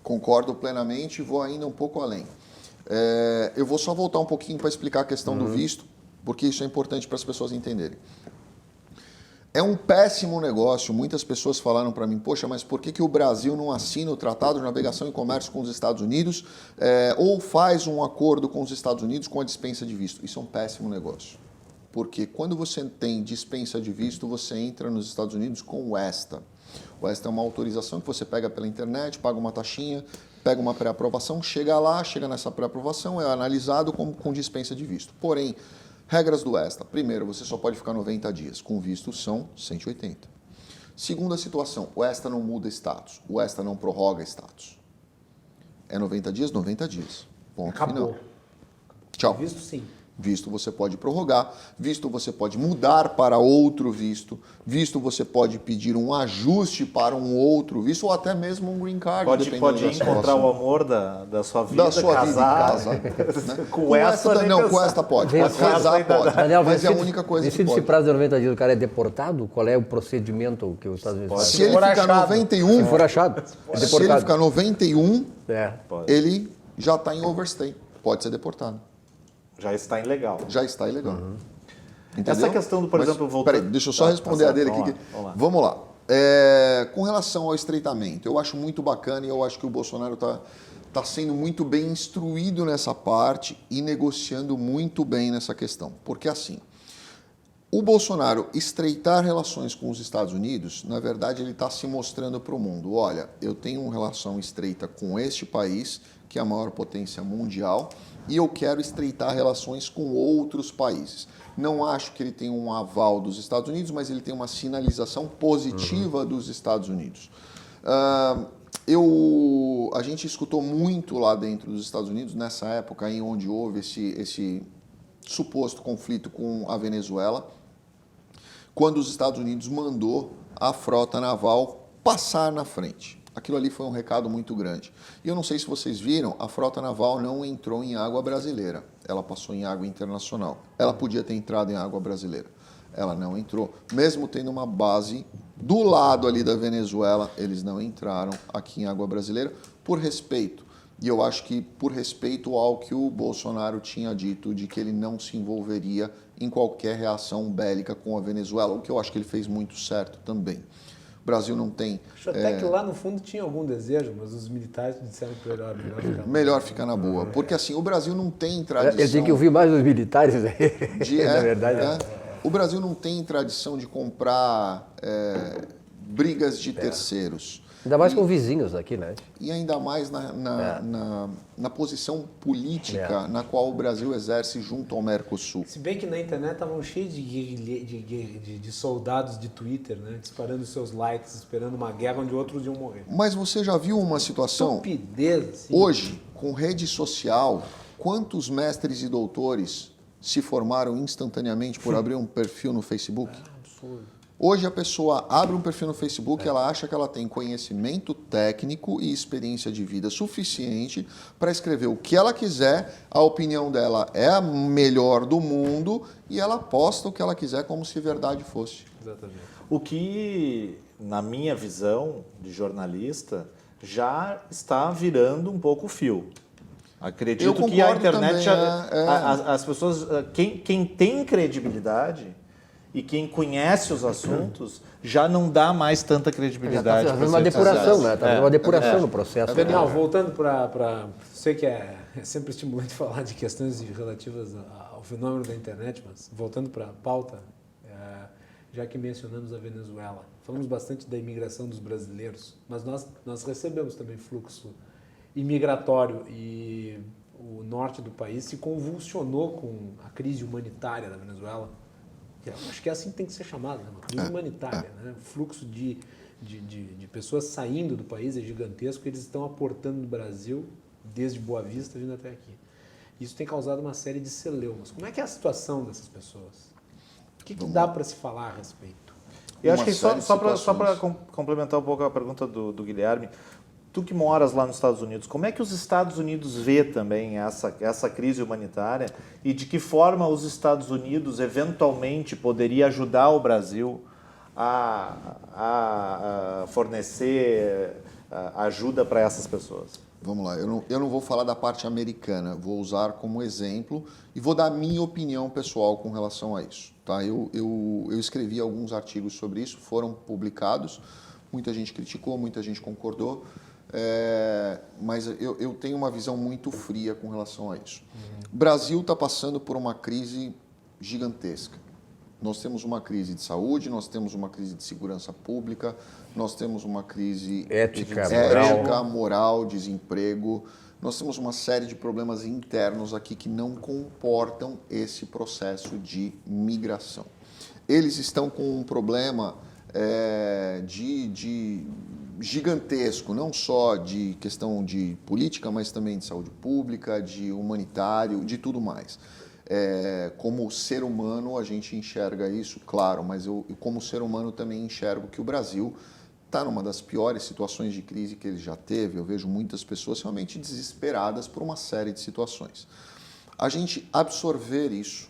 Concordo plenamente e vou ainda um pouco além. Eu vou só voltar um pouquinho para explicar a questão do visto, porque isso é importante para as pessoas entenderem. É um péssimo negócio. Muitas pessoas falaram para mim, poxa, mas por que o Brasil não assina o Tratado de Navegação e Comércio com os Estados Unidos ou faz um acordo com os Estados Unidos com a dispensa de visto? Isso é um péssimo negócio. Porque quando você tem dispensa de visto, você entra nos Estados Unidos com o ESTA. O ESTA é uma autorização que você pega pela internet, paga uma taxinha, pega uma pré-aprovação, chega lá, chega nessa pré-aprovação, é analisado com dispensa de visto. Porém, regras do ESTA. Primeiro, você só pode ficar 90 dias. Com visto são 180. Segunda situação, o ESTA não muda status. O ESTA não prorroga status. É 90 dias, 90 dias. Ponto Acabou. final. Tchau. Visto sim. Visto você pode prorrogar, visto você pode mudar para outro visto, visto você pode pedir um ajuste para um outro visto ou até mesmo um green card. Pode encontrar o amor da sua vida, casar. Né? Com esta não, com esta pode. Casar pode. Daniel, mas é a única coisa que nesse pode. prazo de 90 dias o cara é deportado? Qual é o procedimento que os Estados Unidos fazem? Se ele ficar 91, Se for achado, é se ele deportado. ficar 91, Pode. ele já está em overstay. Pode ser deportado. Já está ilegal. Já está ilegal. Entendeu? Essa questão do, por exemplo, voltando... Peraí, deixa eu só responder a dele aqui. Vamos lá. Com relação ao estreitamento, eu acho muito bacana e eu acho que o Bolsonaro está sendo muito bem instruído nessa parte e negociando muito bem nessa questão. Porque assim, O Bolsonaro estreitar relações com os Estados Unidos, na verdade, ele está se mostrando para o mundo. Olha, eu tenho uma relação estreita com este país, que é a maior potência mundial, e eu quero estreitar relações com outros países. Não acho que ele tem um aval dos Estados Unidos, mas ele tem uma sinalização positiva dos Estados Unidos. A gente escutou muito lá dentro dos Estados Unidos, nessa época em onde houve esse suposto conflito com a Venezuela, quando os Estados Unidos mandou a frota naval passar na frente. Aquilo ali foi um recado muito grande. E eu não sei se vocês viram, a frota naval não entrou em água brasileira. Ela passou em água internacional. Ela podia ter entrado em água brasileira. Ela não entrou. Mesmo tendo uma base do lado ali da Venezuela, eles não entraram aqui em água brasileira por respeito. E eu acho que por respeito ao que o Bolsonaro tinha dito de que ele não se envolveria em qualquer reação bélica com a Venezuela, o que eu acho que ele fez muito certo também. O Brasil não tem... Acho até que lá no fundo tinha algum desejo, mas os militares disseram que melhor ficar na boa. Porque assim, o Brasil não tem tradição... Ele tem que ouvir mais os militares aí, na verdade. O Brasil não tem tradição de comprar brigas de terceiros. Ainda mais com vizinhos aqui, né? E ainda mais na posição política na qual o Brasil exerce junto ao Mercosul. Se bem que na internet estavam cheios de soldados de Twitter, né? Disparando seus likes, esperando uma guerra onde outros iam morrer. Mas você já viu uma situação... Estupidez, assim. Hoje, com rede social, quantos mestres e doutores se formaram instantaneamente por abrir um perfil no Facebook? Absurdo. Hoje a pessoa abre um perfil no Facebook, ela acha que ela tem conhecimento técnico e experiência de vida suficiente para escrever o que ela quiser, a opinião dela é a melhor do mundo e ela posta o que ela quiser como se verdade fosse. Exatamente. O que, na minha visão de jornalista, já está virando um pouco fio. Acredito que a internet, também, as pessoas, quem tem credibilidade e quem conhece os assuntos já não dá mais tanta credibilidade. Está fazendo uma depuração, né? Está fazendo uma depuração no processo. Daniel, voltando para... Sei que é sempre estimulante falar de questões relativas ao fenômeno da internet, mas voltando para a pauta, já que mencionamos a Venezuela, falamos bastante da imigração dos brasileiros, mas nós recebemos também fluxo imigratório e o norte do país se convulsionou com a crise humanitária da Venezuela. Acho que é assim que tem que ser chamado, né? Uma crise humanitária. Né? O fluxo de pessoas saindo do país é gigantesco, eles estão aportando no Brasil, desde Boa Vista, vindo até aqui. Isso tem causado uma série de celeumas. Como é que é a situação dessas pessoas? O que dá para se falar a respeito? E acho que só para complementar um pouco a pergunta do Guilherme, tu que moras lá nos Estados Unidos, como é que os Estados Unidos vê também essa crise humanitária e de que forma os Estados Unidos eventualmente poderia ajudar o Brasil a fornecer ajuda para essas pessoas? Vamos lá, eu não vou falar da parte americana, vou usar como exemplo e vou dar a minha opinião pessoal com relação a isso. Tá? Eu escrevi alguns artigos sobre isso, foram publicados, muita gente criticou, muita gente concordou. Mas eu tenho uma visão muito fria com relação a isso. O Brasil está passando por uma crise gigantesca. Nós temos uma crise de saúde, nós temos uma crise de segurança pública, nós temos uma crise ética, moral, desemprego. Nós temos uma série de problemas internos aqui que não comportam esse processo de migração. Eles estão com um problema gigantesco, não só de questão de política, mas também de saúde pública, de humanitário, de tudo mais. Como ser humano a gente enxerga isso, claro, mas eu como ser humano também enxergo que o Brasil está numa das piores situações de crise que ele já teve. Eu vejo muitas pessoas realmente desesperadas por uma série de situações. A gente absorver isso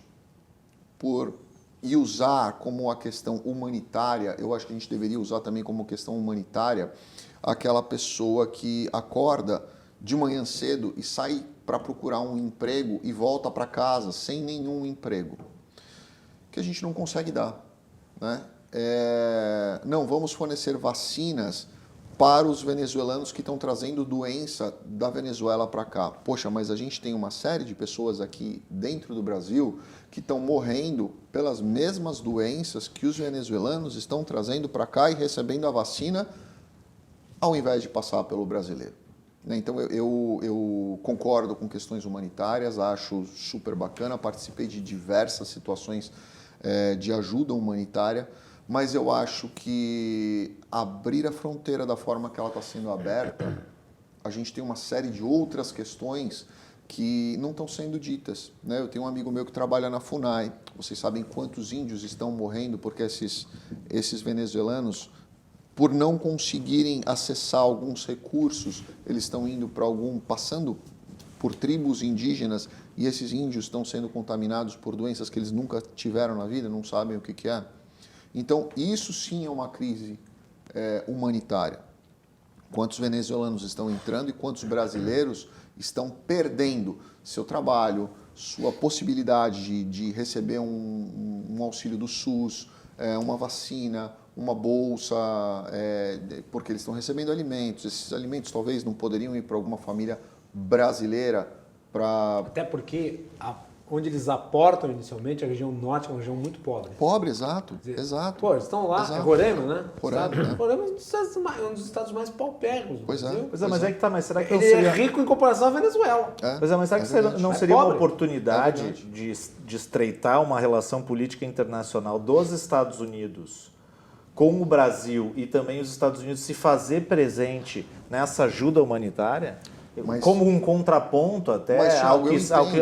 e usar como a questão humanitária, eu acho que a gente deveria usar também como questão humanitária aquela pessoa que acorda de manhã cedo e sai para procurar um emprego e volta para casa sem nenhum emprego, que a gente não consegue dar, né? Não, vamos fornecer vacinas para os venezuelanos que estão trazendo doença da Venezuela para cá. Poxa, mas a gente tem uma série de pessoas aqui dentro do Brasil que estão morrendo pelas mesmas doenças que os venezuelanos estão trazendo para cá e recebendo a vacina ao invés de passar pelo brasileiro. Então eu concordo com questões humanitárias, acho super bacana, participei de diversas situações de ajuda humanitária, mas eu acho que abrir a fronteira da forma que ela está sendo aberta, a gente tem uma série de outras questões que não estão sendo ditas. Eu tenho um amigo meu que trabalha na FUNAI. Vocês sabem quantos índios estão morrendo porque esses venezuelanos, por não conseguirem acessar alguns recursos, eles estão indo para passando por tribos indígenas e esses índios estão sendo contaminados por doenças que eles nunca tiveram na vida, não sabem o que é. Então, isso sim é uma crise humanitária. Quantos venezuelanos estão entrando e quantos brasileiros estão perdendo seu trabalho, sua possibilidade de receber um auxílio do SUS, uma vacina, uma bolsa, porque eles estão recebendo alimentos. Esses alimentos talvez não poderiam ir para alguma família brasileira para... Até porque onde eles aportam inicialmente, a região norte é uma região muito pobre. Pobre, exato. Exato. Pô, eles estão lá, exato. Roraima, né? Roraima, né? Roraima é um dos estados mais paupérrimos. Pois é. Pois é, mas é que tá, mas será que não Ele seria... é rico em comparação à Venezuela. Pois é, mas será que verdade. não É seria uma pobre. oportunidade de estreitar uma relação política internacional dos Estados Unidos com o Brasil e também os Estados Unidos se fazer presente nessa ajuda humanitária? Mas, como um contraponto até Thiago,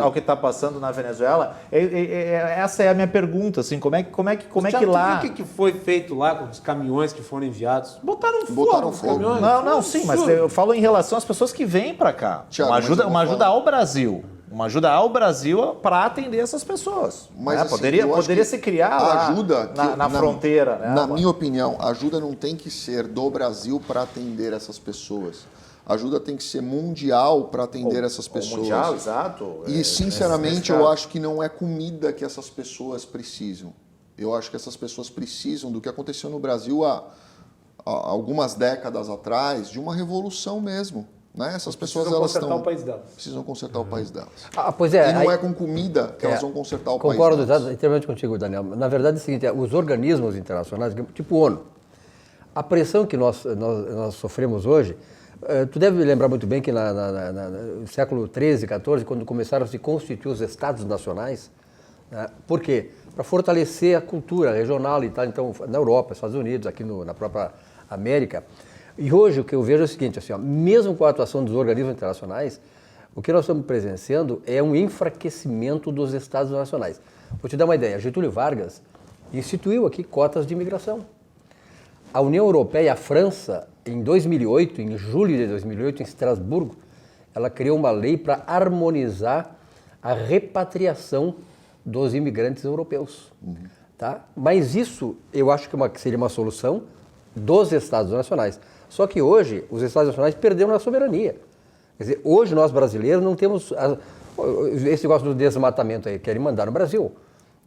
ao que está passando na Venezuela? Essa é a minha pergunta, assim, como é que lá... O que foi feito lá com os caminhões que foram enviados? Botaram Botaram os fogo. caminhões. Não, sim, mas eu falo em relação às pessoas que vêm para cá. Thiago, Uma ajuda ao Brasil. Uma ajuda ao Brasil para atender essas pessoas. Mas, né? assim, Poderia se criar lá ajuda na fronteira. Né? Na minha opinião, a ajuda não tem que ser do Brasil para atender essas pessoas. A ajuda tem que ser mundial para atender essas pessoas. Mundial, exato. E, sinceramente, eu acho que não é comida que essas pessoas precisam. Eu acho que essas pessoas precisam do que aconteceu no Brasil há algumas décadas atrás, de uma revolução mesmo. Né? Essas pessoas Precisam consertar o país delas. Precisam consertar o país delas. Pois é. E não é com comida que elas vão consertar o país delas. Concordo inteiramente contigo, Daniel. Na verdade é o seguinte, os organismos internacionais, tipo ONU, a pressão que nós sofremos hoje, tu deve lembrar muito bem que no século XIII, XIV, quando começaram a se constituir os Estados nacionais, né? Por quê? Para fortalecer a cultura regional e tal, então na Europa, Estados Unidos, aqui na própria América. E hoje o que eu vejo é o seguinte, assim, mesmo com a atuação dos organismos internacionais, o que nós estamos presenciando é um enfraquecimento dos Estados nacionais. Vou te dar uma ideia, Getúlio Vargas instituiu aqui cotas de imigração. A União Europeia e a França, em 2008, em julho de 2008, em Estrasburgo, ela criou uma lei para harmonizar a repatriação dos imigrantes europeus. Tá? Mas isso, eu acho que seria uma solução dos Estados nacionais. Só que hoje, os Estados nacionais perderam a soberania. Quer dizer, hoje nós brasileiros não temos... Esse negócio do desmatamento aí, querem mandar no Brasil.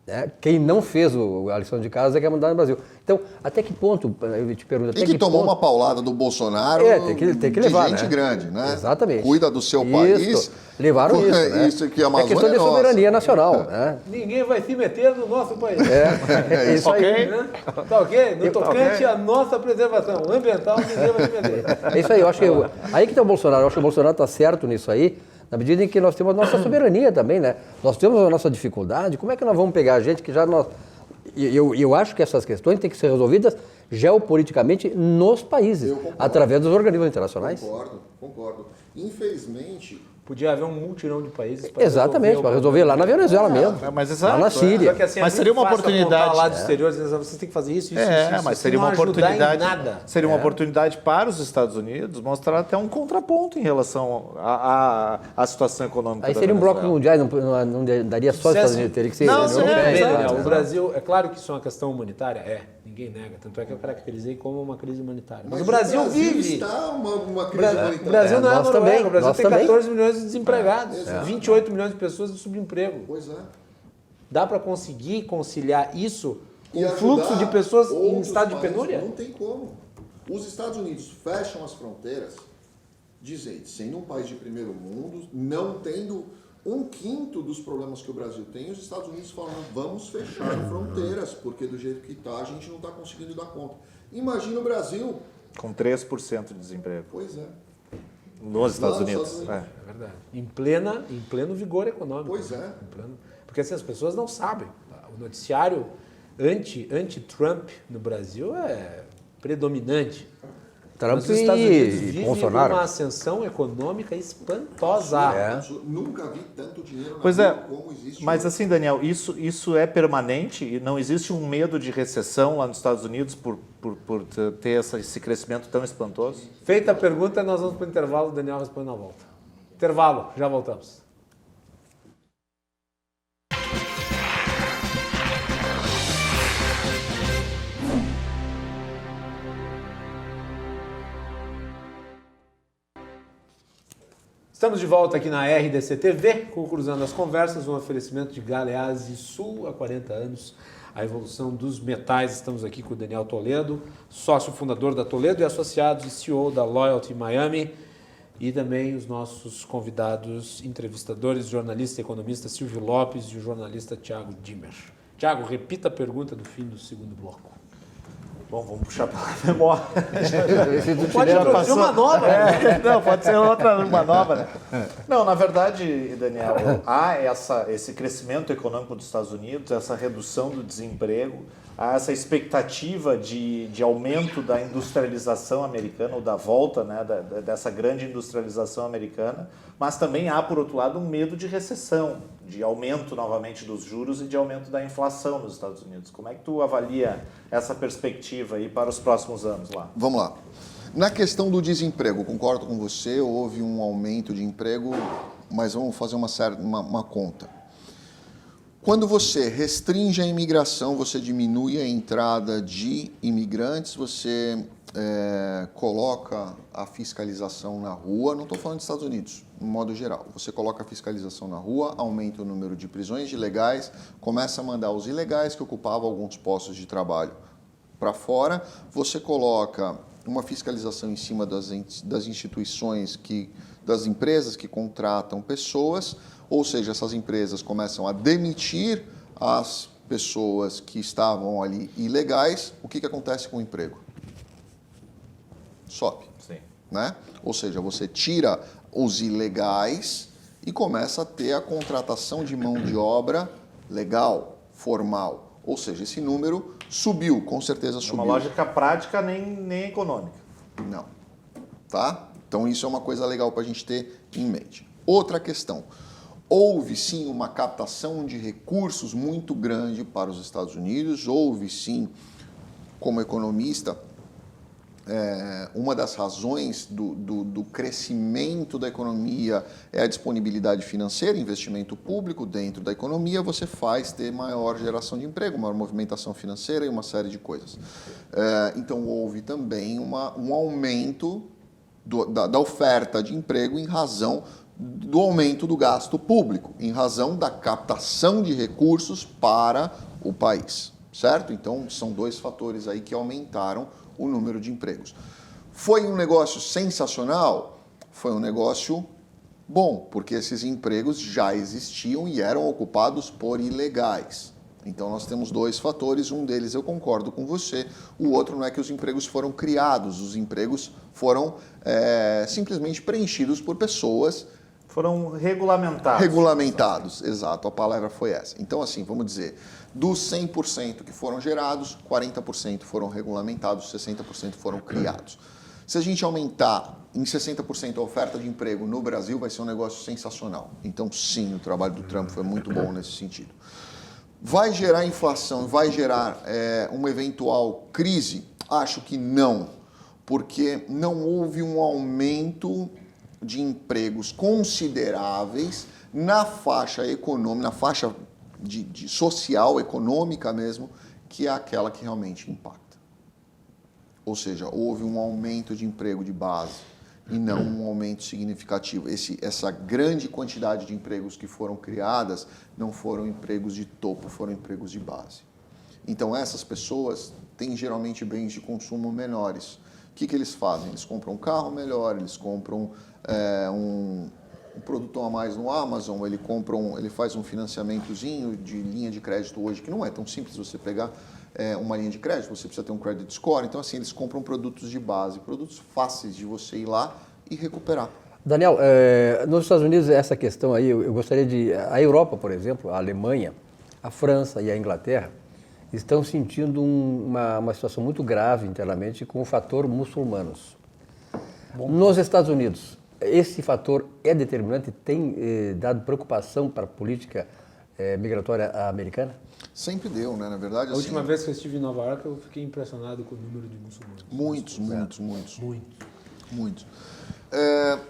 Né? Quem não fez a lição de casa quer mandar no Brasil. Então, até que ponto, eu te pergunto... Tem que tomar uma paulada do Bolsonaro tem que levar, de gente, né? Grande, né? Exatamente. Cuida do seu país. Levaram isso, né? Isso que a Amazônia é questão de soberania nacional. Né? Ninguém vai se meter no nosso país. É isso aí. Né? Tá ok? No tocante à nossa preservação ambiental, ninguém vai se meter. É isso aí, eu acho que... Aí que está o Bolsonaro, eu acho que o Bolsonaro está certo nisso aí, na medida em que nós temos a nossa soberania também, né? Nós temos a nossa dificuldade, como é que nós vamos pegar a gente que já nós... Eu acho que essas questões têm que ser resolvidas geopoliticamente nos países, através dos organismos internacionais. Concordo. Infelizmente... Podia haver um multirão de países para exatamente, para resolver lá na Venezuela mesmo, mas exato, lá na Síria. Só que, assim, mas seria uma oportunidade lá do exterior, vocês têm que fazer isso, isso, mas isso, seria uma oportunidade. Nada. Seria uma oportunidade para os Estados Unidos mostrar até um contraponto em relação à situação econômica. Aí seria um bloco mundial, não daria só os Estados Unidos, teria que ser. O Brasil, é claro que isso é uma questão humanitária, ninguém nega, tanto é que eu caracterizei como uma crise humanitária. Mas o Brasil vive. Está uma crise humanitária. O Brasil não é nós Noruega, também, o Brasil nós tem também. 14 milhões de desempregados, 28 milhões de pessoas de subemprego. Pois é. Dá para conseguir conciliar isso com E o fluxo de pessoas em outros estado de países, penúria? Não tem como. Os Estados Unidos fecham as fronteiras, sendo um país de primeiro mundo, não tendo 1/5 dos problemas que o Brasil tem, os Estados Unidos falam, vamos fechar fronteiras, porque do jeito que está, a gente não está conseguindo dar conta. Imagina o Brasil. Com 3% de desemprego. Pois é. Nos Estados Unidos. É verdade. Em pleno vigor econômico. Pois é. Porque assim, as pessoas não sabem. O noticiário anti-Trump no Brasil é predominante. Trump Mas os Estados Unidos e vivem Bolsonaro. uma ascensão econômica espantosa. Nunca vi tanto dinheiro na Pois rua é, como existe mas hoje. assim, Daniel, isso é permanente e não existe um medo de recessão lá nos Estados Unidos por ter esse crescimento tão espantoso? Feita a pergunta, nós vamos para o intervalo, o Daniel responde na volta. Intervalo, já voltamos. Estamos de volta aqui na RDC TV, com o Cruzando as Conversas, um oferecimento de Galeazzi Sul há 40 anos, a evolução dos metais. Estamos aqui com o Daniel Toledo, sócio fundador da Toledo e Associados e CEO da Loyalty Miami, e também os nossos convidados, entrevistadores, jornalista e economista Silvio Lopes e o jornalista Thiago Dimmer. Thiago, repita a pergunta do fim do segundo bloco. Bom, vamos puxar pela memória. Pode introduzir uma nova. Não, pode ser uma nova, né? Não, na verdade, Daniel, há esse crescimento econômico dos Estados Unidos, essa redução do desemprego, há essa expectativa de aumento da industrialização americana, ou da volta, né, dessa grande industrialização americana, mas também há, por outro lado, um medo de recessão, de aumento novamente dos juros e de aumento da inflação nos Estados Unidos. Como é que tu avalia essa perspectiva aí para os próximos anos lá? Vamos lá. Na questão do desemprego, concordo com você, houve um aumento de emprego, mas vamos fazer uma conta. Quando você restringe a imigração, você diminui a entrada de imigrantes, você coloca a fiscalização na rua, não estou falando dos Estados Unidos, no modo geral. Você coloca a fiscalização na rua, aumenta o número de prisões de ilegais, começa a mandar os ilegais que ocupavam alguns postos de trabalho para fora, você coloca uma fiscalização em cima das instituições, das empresas que contratam pessoas, ou seja, essas empresas começam a demitir as pessoas que estavam ali ilegais. O que acontece com o emprego? Sobe. Sim. Né? Ou seja, você tira os ilegais e começa a ter a contratação de mão de obra legal, formal. Ou seja, esse número subiu, com certeza subiu. Uma lógica prática nem econômica. Não. Tá? Então isso é uma coisa legal para a gente ter em mente. Outra questão. Houve sim uma captação de recursos muito grande para os Estados Unidos, houve sim, como economista, uma das razões do crescimento da economia é a disponibilidade financeira, investimento público dentro da economia, você faz ter maior geração de emprego, maior movimentação financeira e uma série de coisas. Então houve também um aumento da oferta de emprego em razão do aumento do gasto público, em razão da captação de recursos para o país, certo? Então, são dois fatores aí que aumentaram o número de empregos. Foi um negócio sensacional? Foi um negócio bom, porque esses empregos já existiam e eram ocupados por ilegais. Então, nós temos dois fatores, um deles eu concordo com você, o outro não é que os empregos foram criados, os empregos foram simplesmente preenchidos por pessoas. Foram regulamentados. Regulamentados, exato, a palavra foi essa. Então, assim, vamos dizer, dos 100% que foram gerados, 40% foram regulamentados, 60% foram criados. Se a gente aumentar em 60% a oferta de emprego no Brasil, vai ser um negócio sensacional. Então, sim, o trabalho do Trump foi muito bom nesse sentido. Vai gerar inflação, vai gerar uma eventual crise? Acho que não, porque não houve um aumento de empregos consideráveis na faixa econômica, na faixa de social, econômica mesmo, que é aquela que realmente impacta. Ou seja, houve um aumento de emprego de base e não um aumento significativo. Essa grande quantidade de empregos que foram criadas não foram empregos de topo, foram empregos de base. Então essas pessoas têm geralmente bens de consumo menores. O que eles fazem? Eles compram um carro melhor, eles compram um produto a mais no Amazon, ele faz um financiamentozinho de linha de crédito hoje, que não é tão simples você pegar uma linha de crédito, você precisa ter um credit score. Então, assim, eles compram produtos de base, produtos fáceis de você ir lá e recuperar. Daniel, nos Estados Unidos, essa questão aí, eu gostaria de... A Europa, por exemplo, a Alemanha, a França e a Inglaterra estão sentindo uma situação muito grave internamente com o fator muçulmanos. Nos Estados Unidos, esse fator é determinante, tem dado preocupação para a política migratória americana? Sempre deu, né? Na verdade, A última vez que eu estive em Nova York, eu fiquei impressionado com o número de muçulmanos. Muitos.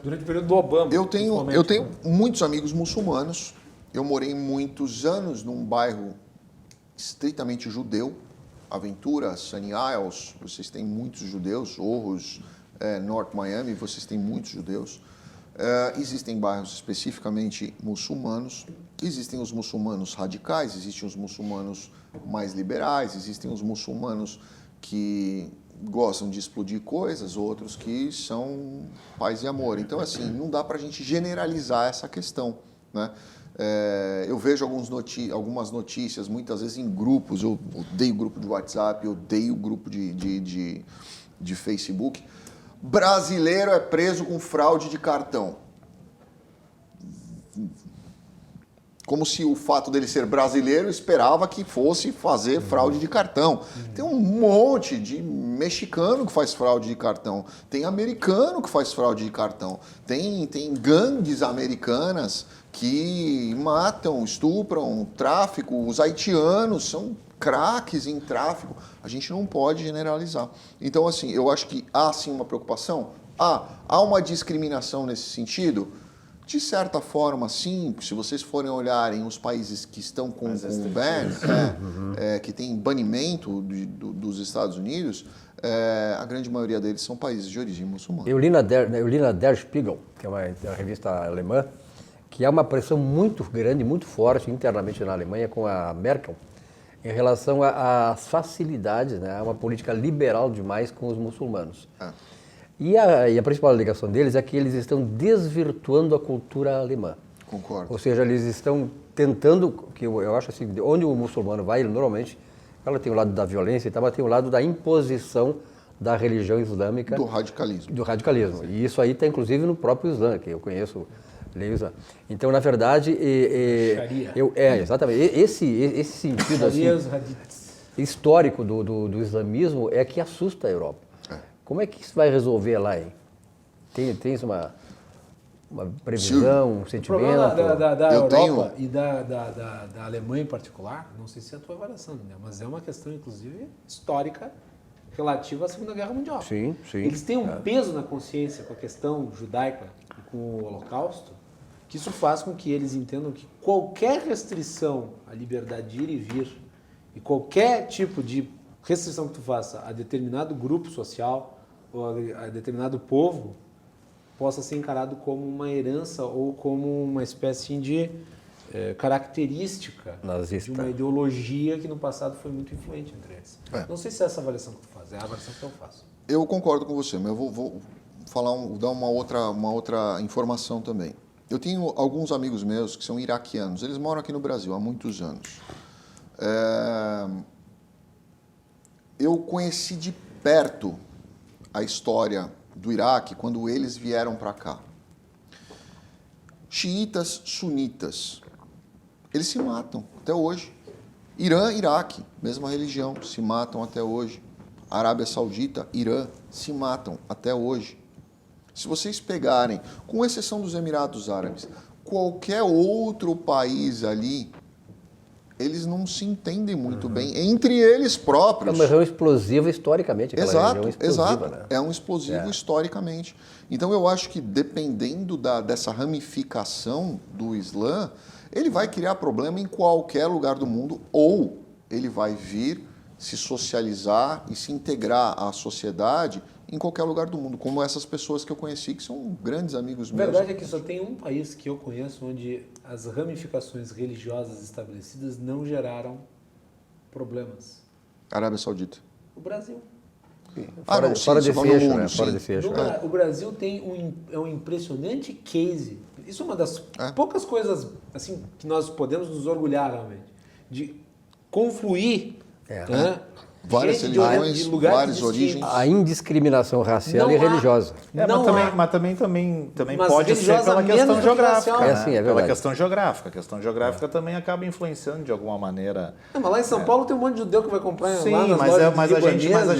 Durante o período do Obama. Eu tenho muitos amigos muçulmanos. Eu morei muitos anos num bairro estritamente judeu. Aventura, Sunny Isles, vocês têm muitos judeus. Orros, North Miami, vocês têm muitos judeus. Existem bairros especificamente muçulmanos. Existem os muçulmanos radicais, existem os muçulmanos mais liberais, existem os muçulmanos que gostam de explodir coisas, outros que são paz e amor. Então, assim, não dá para a gente generalizar essa questão, né? Eu vejo algumas notícias, muitas vezes em grupos. Eu odeio grupo de WhatsApp, eu odeio grupo de Facebook. Brasileiro é preso com fraude de cartão. Como se o fato dele ser brasileiro esperava que fosse fazer fraude de cartão. Tem um monte de mexicano que faz fraude de cartão. Tem americano que faz fraude de cartão. Tem gangues americanas que matam, estupram, tráfico. Os haitianos são craques em tráfico. A gente não pode generalizar. Então, assim, eu acho que há sim uma preocupação. Há uma discriminação nesse sentido? De certa forma, sim. Se vocês forem olharem os países que estão com ban, que tem banimento dos Estados Unidos, a grande maioria deles são países de origem muçulmana. Eu li na Der Spiegel, que é uma revista alemã, que há uma pressão muito grande, muito forte internamente na Alemanha com a Merkel em relação às facilidades, né? Uma política liberal demais com os muçulmanos. E a principal alegação deles é que eles estão desvirtuando a cultura alemã. Concordo. Ou seja, eles estão tentando, que eu acho assim, onde o muçulmano vai, ele normalmente, ela tem o lado da violência e tal, mas tem o lado da imposição da religião islâmica. Do radicalismo. Do radicalismo. E isso aí está inclusive no próprio Islã, que eu conheço, leio Islã. Então, na verdade, exatamente, esse sentido assim, histórico do islamismo é que assusta a Europa. Como é que isso vai resolver lá, hein? Tem uma previsão, um sentimento? O problema da Europa e da Alemanha em particular, não sei se é a tua avaliação, né? Mas é uma questão, inclusive, histórica relativa à Segunda Guerra Mundial. Sim. Eles têm um peso na consciência com a questão judaica e com o Holocausto, que isso faz com que eles entendam que qualquer restrição à liberdade de ir e vir e qualquer tipo de restrição que tu faça a determinado grupo social ou a determinado povo possa ser encarado como uma herança ou como uma espécie de característica nazista, de uma ideologia que no passado foi muito influente entre eles. Não sei se é essa avaliação que tu faz, é a avaliação que eu faço. Eu concordo com você, mas eu vou dar uma outra informação também. Eu tenho alguns amigos meus que são iraquianos, eles moram aqui no Brasil há muitos anos. Eu conheci de perto a história do Iraque quando eles vieram para cá. Xiitas, sunitas, eles se matam até hoje. Irã, Iraque, mesma religião, se matam até hoje. Arábia Saudita, Irã, se matam até hoje. Se vocês pegarem, com exceção dos Emirados Árabes, qualquer outro país ali, eles não se entendem muito bem entre eles próprios. É uma região explosiva historicamente. Exato. Né? É um explosivo historicamente. Então eu acho que dependendo dessa ramificação do Islã, ele vai criar problema em qualquer lugar do mundo ou ele vai vir se socializar e se integrar à sociedade em qualquer lugar do mundo, como essas pessoas que eu conheci, que são grandes amigos meus. A verdade é que só tem um país que eu conheço onde as ramificações religiosas estabelecidas não geraram problemas. Arábia Saudita. O Brasil. Fora, não, sim, fora você desse fala no eixo, mundo, né? Fora sim. desse eixo. O Brasil tem um impressionante case. Isso é uma das poucas coisas assim que nós podemos nos orgulhar realmente. De confluir né, Várias gente religiões, de lugares várias distintos. origens. A indiscriminação racial Não e há- religiosa. Mas também Mas pode ser pela religiosamente questão do que geográfica. racial. Né? É, sim, é pela verdade. questão geográfica. A questão geográfica também acaba influenciando de alguma maneira. Não, mas lá em São Paulo tem um monte de judeu que vai comprar Sim, lá nas mas, lojas mas a gente libaneses,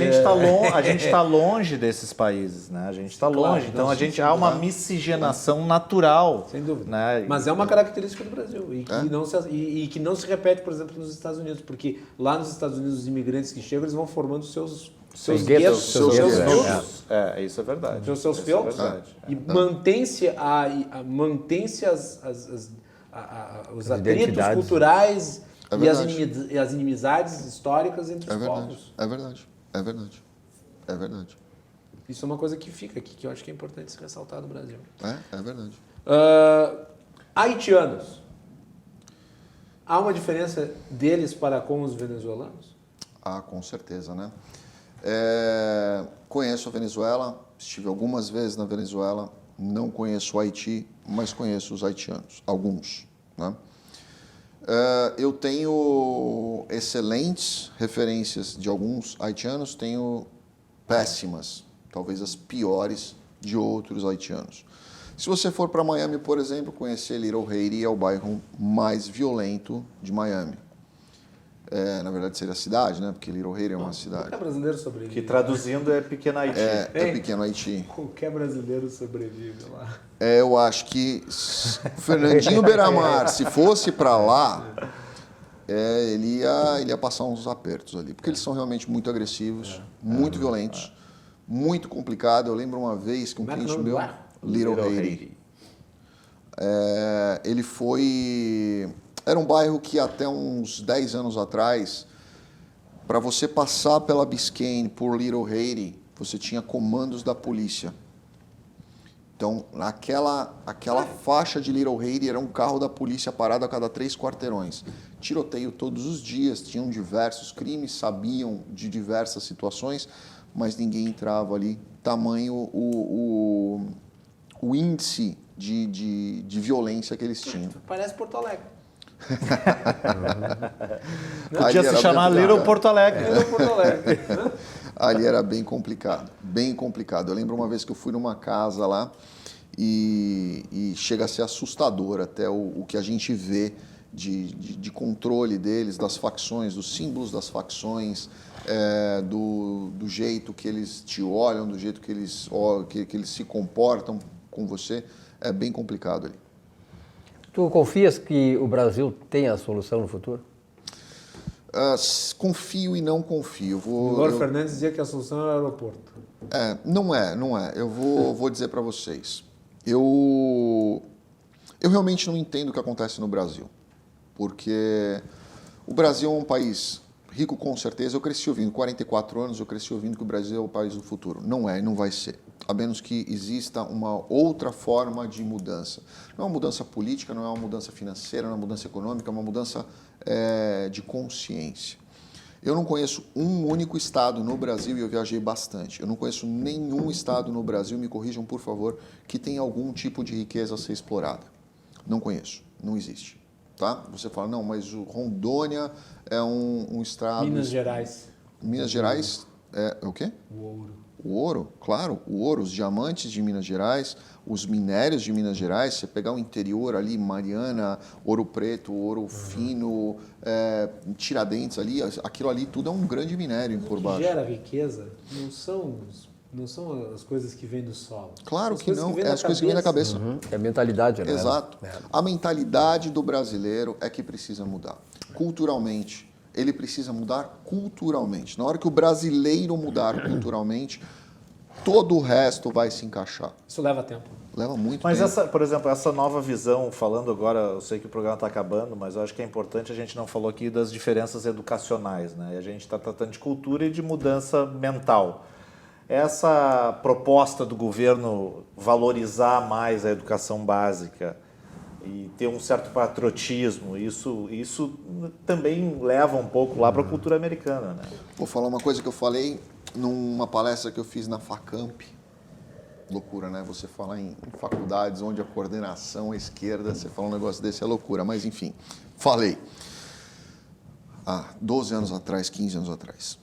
a gente está longe desses países, né? A gente está Claro, longe. Então não, a gente há uma miscigenação natural. Sem dúvida. Né? Mas é uma característica do Brasil e que não se repete, por exemplo, nos Estados Unidos, porque lá nos Estados Unidos os imigrantes que chegam, eles vão formando seus guetos, guetos, seus seus guetos, filtros. Isso é verdade. Os seus Isso filtros. é verdade. E mantém-se os atritos identidades. culturais É e verdade. as inimizades históricas entre É os verdade, povos. é verdade, é verdade, é verdade. Isso é uma coisa que fica aqui, que eu acho que é importante se ressaltar no Brasil. É verdade. Haitianos. Há uma diferença deles para com os venezuelanos? Ah, com certeza, né? Conheço a Venezuela, estive algumas vezes na Venezuela, não conheço o Haiti, mas conheço os haitianos, alguns, né? Eu tenho excelentes referências de alguns haitianos, tenho péssimas, talvez as piores de outros haitianos. Se você for para Miami, por exemplo, conhecer Little Haiti é o bairro mais violento de Miami. Na verdade seria a cidade, né? Porque Little Haiti é uma cidade. Qualquer brasileiro sobrevive. Que traduzindo é Pequeno Haiti. É pequeno Haiti. Qualquer brasileiro sobrevive lá. Eu acho que Fernandinho Beiramar, se fosse para lá, ele ia passar uns apertos ali. Porque eles são realmente muito agressivos, muito violentos, muito complicado. Eu lembro uma vez que um Como é que é o cliente nome meu, do bairro? Little Haiti, ele foi... Era um bairro que até uns 10 anos atrás, para você passar pela Biscayne, por Little Haiti, você tinha comandos da polícia. Então, aquela faixa de Little Haiti era um carro da polícia parado a cada 3 quarteirões. Tiroteio todos os dias, tinham diversos crimes, sabiam de diversas situações, mas ninguém entrava ali. Tamanho o índice de violência que eles tinham. Parece Porto Alegre. Podia Ali se era chamar bem Little complicado. Porto Alegre. Parece Porto Alegre. Ali era bem complicado, bem complicado. Eu lembro uma vez que eu fui numa casa lá e chega a ser assustador até o que a gente vê de controle deles, das facções, dos símbolos das facções, do jeito que eles te olham, do jeito que eles se comportam com você. É bem complicado ali. Tu confias que o Brasil tem a solução no futuro? Confio e não confio. O Loro Fernandes dizia que a solução era o aeroporto. Não é. Eu vou dizer para vocês. Eu realmente não entendo o que acontece no Brasil. Porque o Brasil é um país rico, com certeza. Eu cresci ouvindo, 44 anos, eu cresci ouvindo que o Brasil é o país do futuro. Não é e não vai ser. A menos que exista uma outra forma de mudança. Não é uma mudança política, não é uma mudança financeira, não é uma mudança econômica, é uma mudança de consciência. Eu não conheço um único estado no Brasil, e eu viajei bastante, eu não conheço nenhum estado no Brasil, me corrijam por favor, que tem algum tipo de riqueza a ser explorada. Não conheço, não existe. Tá? Você fala, não, mas o Rondônia é um estado... Minas Gerais. Minas Gerais é o quê? O ouro. O ouro, claro, o ouro, os diamantes de Minas Gerais, os minérios de Minas Gerais, você pegar o interior ali, Mariana, Ouro Preto, Ouro Fino, Tiradentes ali, aquilo ali tudo é um grande minério por O que baixo. gera riqueza não são as coisas que vêm do solo. Claro As que coisas não, vêm é as coisas que vêm da cabeça. É a mentalidade, né? Exato. A mentalidade do brasileiro é que precisa mudar. Culturalmente, ele precisa mudar culturalmente. Na hora que o brasileiro mudar culturalmente, todo o resto vai se encaixar. Isso leva tempo. Leva muito Mas tempo. por exemplo, essa nova visão, falando agora, eu sei que o programa está acabando, mas eu acho que é importante, a gente não falou aqui das diferenças educacionais, né? E a gente está tratando de cultura e de mudança mental. Essa proposta do governo valorizar mais a educação básica, e ter um certo patriotismo. Isso também leva um pouco lá para a cultura americana, né? Vou falar uma coisa que eu falei numa palestra que eu fiz na Facamp. Loucura, né? Você falar em faculdades onde a coordenação é esquerda, você falar um negócio desse é loucura. Mas, enfim, falei. Há 12 anos atrás, 15 anos atrás.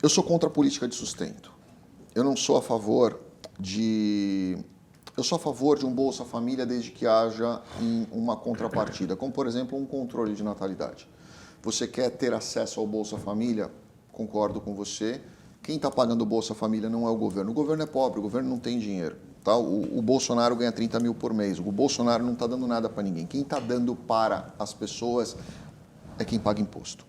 Eu sou contra a política de sustento. Eu não sou a favor de... Eu sou a favor de um Bolsa Família desde que haja uma contrapartida, como, por exemplo, um controle de natalidade. Você quer ter acesso ao Bolsa Família? Concordo com você. Quem está pagando o Bolsa Família não é o governo. O governo é pobre, o governo não tem dinheiro. Tá? O Bolsonaro ganha 30 mil por mês. O Bolsonaro não está dando nada para ninguém. Quem está dando para as pessoas é quem paga imposto.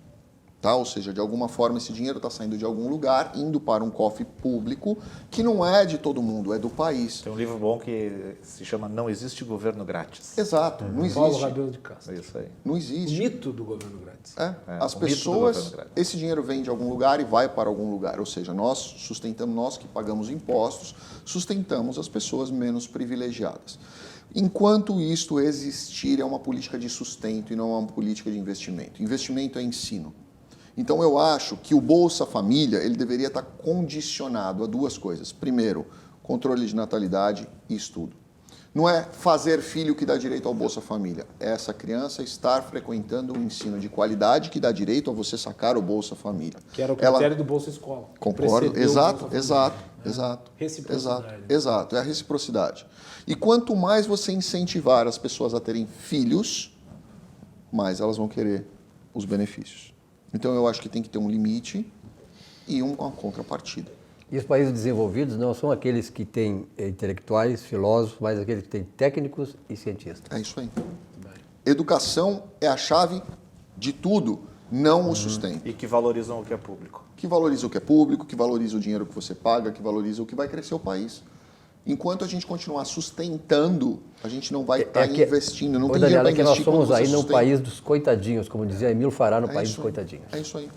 Tá? Ou seja, de alguma forma esse dinheiro está saindo de algum lugar, indo para um cofre público que não é de todo mundo, é do país. Tem um livro bom que se chama Não Existe Governo Grátis. Exato, não existe. Paulo Rabelo de Castro. É isso aí. Não O existe. mito do governo grátis. As o mito do pessoas, governo grátis. esse dinheiro vem de algum lugar e vai para algum lugar. Ou seja, nós sustentamos, nós que pagamos impostos, sustentamos as pessoas menos privilegiadas. Enquanto isto existir, é uma política de sustento e não é uma política de investimento. Investimento é ensino. Então, eu acho que o Bolsa Família ele deveria estar condicionado a duas coisas. Primeiro, controle de natalidade e estudo. Não é fazer filho que dá direito ao Bolsa Família. É essa criança estar frequentando um ensino de qualidade que dá direito a você sacar o Bolsa Família. Que era o critério do Bolsa Escola. Concordo. Precedeu o Exato, Bolsa exato, Família. exato. Reciprocidade. Exato, é a reciprocidade. E quanto mais você incentivar as pessoas a terem filhos, mais elas vão querer os benefícios. Então, eu acho que tem que ter um limite e uma contrapartida. E os países desenvolvidos não são aqueles que têm intelectuais, filósofos, mas aqueles que têm técnicos e cientistas. É isso aí. Educação é a chave de tudo, não o sustento. E que valorizam o que é público. Que valoriza o que é público, que valoriza o dinheiro que você paga, que valoriza o que vai crescer o país. Enquanto a gente continuar sustentando, a gente não vai estar investindo. Não tem dinheiro para investir. investir quando Nós somos você aí no sustenta. país dos coitadinhos, como dizia Emílio Fará, no país dos coitadinhos. É isso aí.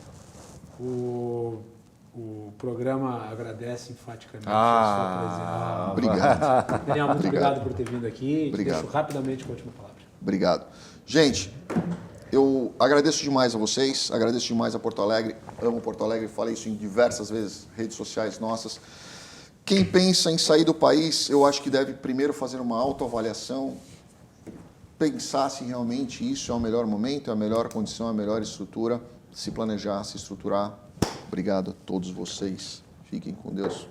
O programa agradece enfaticamente a sua presença. Obrigado. Daniel, muito obrigado por ter vindo aqui. Obrigado. Deixo rapidamente com a última palavra. Obrigado. Gente, eu agradeço demais a vocês, agradeço demais a Porto Alegre, amo Porto Alegre, falei isso em diversas vezes, redes sociais nossas. Quem pensa em sair do país, eu acho que deve primeiro fazer uma autoavaliação, pensar se realmente isso é o melhor momento, é a melhor condição, a melhor estrutura, se planejar, se estruturar. Obrigado a todos vocês. Fiquem com Deus.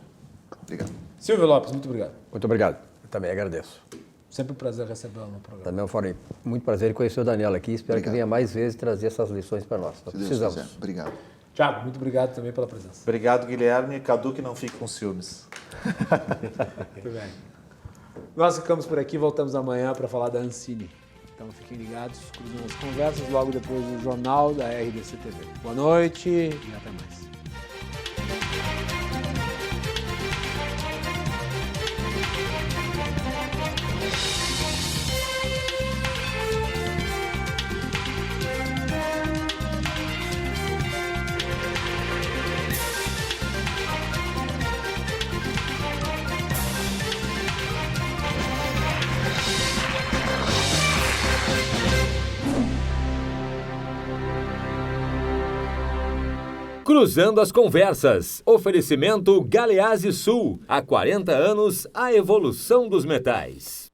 Obrigado. Silvio Lopes, muito obrigado. Muito obrigado. Eu também agradeço. Sempre um prazer recebê-lo no programa. Também foi muito prazer em conhecer o Daniel aqui. Espero Obrigado. que venha mais vezes trazer essas lições para nós. Nós Se Deus precisamos. quiser. Obrigado. Tiago, muito obrigado também pela presença. Obrigado, Guilherme. Cadu, que não fique com ciúmes. Muito bem. Nós ficamos por aqui, voltamos amanhã para falar da Ancine. Então fiquem ligados, cruzando as conversas logo depois do Jornal da RDC TV. Boa noite e até mais. Cruzando as Conversas. Oferecimento Galeazzi Sul. Há 40 anos, a evolução dos metais.